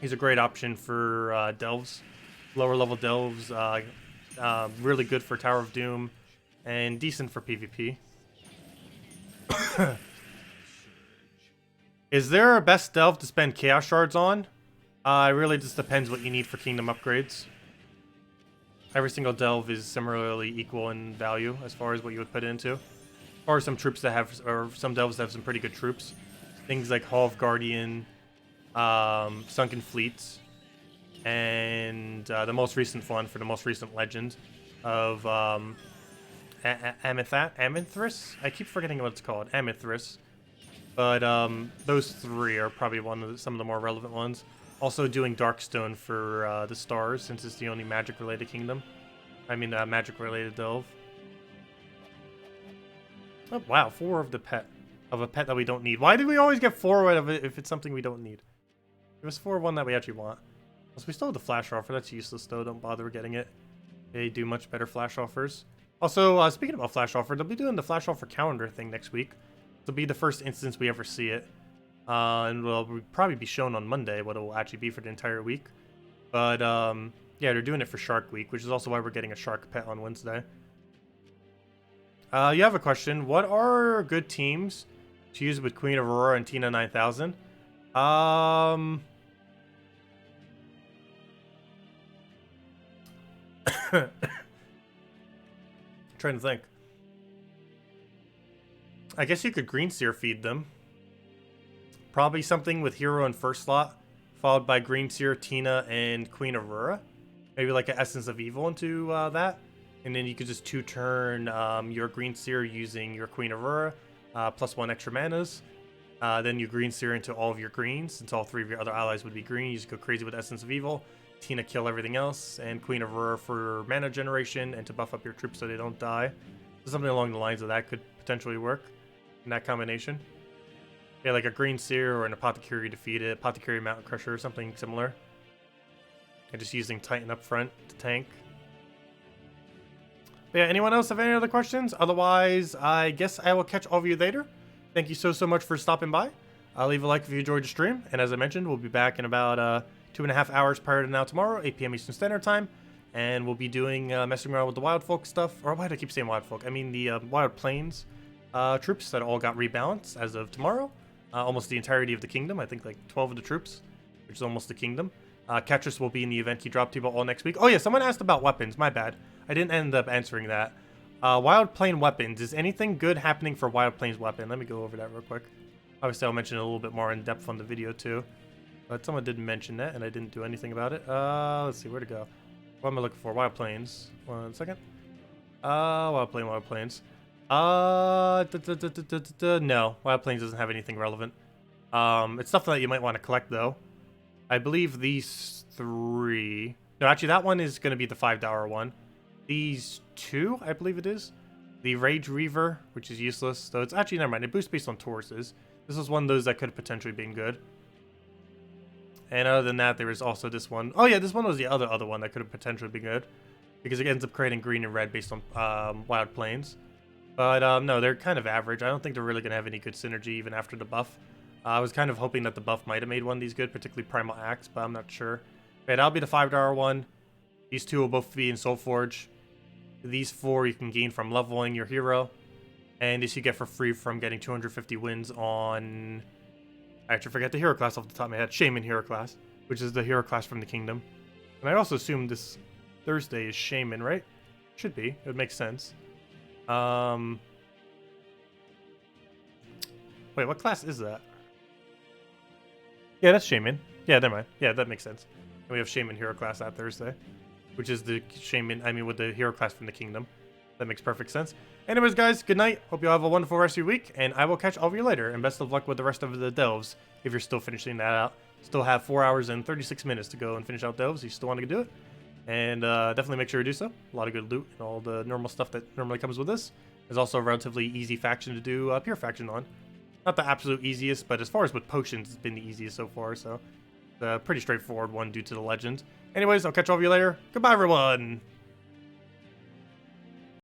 He's a great option for delves, lower level delves. Really good for Tower of Doom, and decent for PvP. Is there a best delve to spend Chaos Shards on? It really just depends what you need for Kingdom upgrades. Every single delve is similarly equal in value as far as what you would put it into. Or some troops that have, or some delves that have some pretty good troops. Things like Hall of Guardian, Sunken Fleets, and the most recent one for the most recent legend of Amethris? I keep forgetting what it's called. Amethris. But those three are probably some of the more relevant ones. Also doing Darkstone for the stars, since it's the only magic-related kingdom. I mean, magic-related delve. Oh, wow, 4 of the pet. Of a pet that we don't need. Why do we always get 4 out of it if it's something we don't need? Give us 4 of one that we actually want. So we still have the flash offer. That's useless, though. Don't bother getting it. They do much better flash offers. Also, speaking about flash offer, they'll be doing the flash offer calendar thing next week. It'll be the first instance we ever see it. And will probably be shown on Monday what it will actually be for the entire week. But, yeah, they're doing it for Shark Week, which is also why we're getting a Shark pet on Wednesday. You have a question. What are good teams to use with Queen of Aurora and Tina 9000? Trying to think. I guess you could Green Seer feed them. Probably something with Hero in first slot, followed by Green Seer, Tina, and Queen Aurora. Maybe like an Essence of Evil into that. And then you could just 2-turn your Green Seer using your Queen Aurora, plus 1 extra manas. Then you Green Seer into all of your greens, since all 3 of your other allies would be green. You just go crazy with Essence of Evil. Tina kill everything else, and Queen Aurora for mana generation and to buff up your troops so they don't die. So something along the lines of that could potentially work in that combination. Yeah, like a Green Seer or an Apothecary to feed it, Apothecary Mountain Crusher or something similar. And just using Titan up front to tank. But yeah, anyone else have any other questions? Otherwise, I guess I will catch all of you later. Thank you so much for stopping by. Leave a like if you enjoyed the stream. And as I mentioned, we'll be back in about 2.5 hours prior to now tomorrow, 8 p.m. Eastern Standard Time. And we'll be doing messing around with the Wild Folk stuff. Or why do I keep saying Wild Folk? I mean the Wild Plains troops that all got rebalanced as of tomorrow. Almost the entirety of the kingdom. I think like 12 of the troops, which is almost the kingdom. Ketris will be in the event he dropped people all next week. Oh yeah, someone asked about weapons. My bad. I didn't end up answering that. Wild Plain weapons. Is anything good happening for Wild Plains weapon? Let me go over that real quick. Obviously, I'll mention it a little bit more in depth on the video too. But someone did mention that, and I didn't do anything about it. Let's see, where to go? What am I looking for? Wild Plains. 1 second. Wild Plains. No, Wild Plains doesn't have anything relevant. It's stuff that you might want to collect, though. I believe these 3... No, actually, that one is going to be the $5 one. These 2, I believe it is. The Rage Reaver, which is useless. So it's actually, never mind. It boosts based on Tauruses. This is one of those that could have potentially been good. And other than that, there is also this one. Oh, yeah, this one was the other one that could have potentially been good. Because it ends up creating green and red based on Wild Plains. But no, they're kind of average. I don't think they're really going to have any good synergy even after the buff. I was kind of hoping that the buff might have made one of these good, particularly Primal Axe, but I'm not sure. Okay, that'll be the $5 one. These 2 will both be in Soulforge. These 4 you can gain from leveling your hero. And this you get for free from getting 250 wins on... I actually forget the hero class off the top of my head. Shaman hero class, which is the hero class from the kingdom. And I also assume this Thursday is Shaman, right? Should be. It would make sense. Wait, what class is that? Yeah, that's Shaman. Yeah, never mind. Yeah, that makes sense. And we have Shaman hero class that Thursday, which is the Shaman, with the hero class from the kingdom. That makes perfect sense. Anyways, guys, good night. Hope you all have a wonderful rest of your week, and I will catch all of you later. And best of luck with the rest of the delves if you're still finishing that out. Still have 4 hours and 36 minutes to go and finish out delves. You still want to do it. And definitely make sure you do so. A lot of good loot and all the normal stuff that normally comes with this. There's also a relatively easy faction to do pure faction on. Not the absolute easiest, but as far as with potions, it's been the easiest so far. So, pretty straightforward one due to the legend. Anyways, I'll catch all of you later. Goodbye, everyone!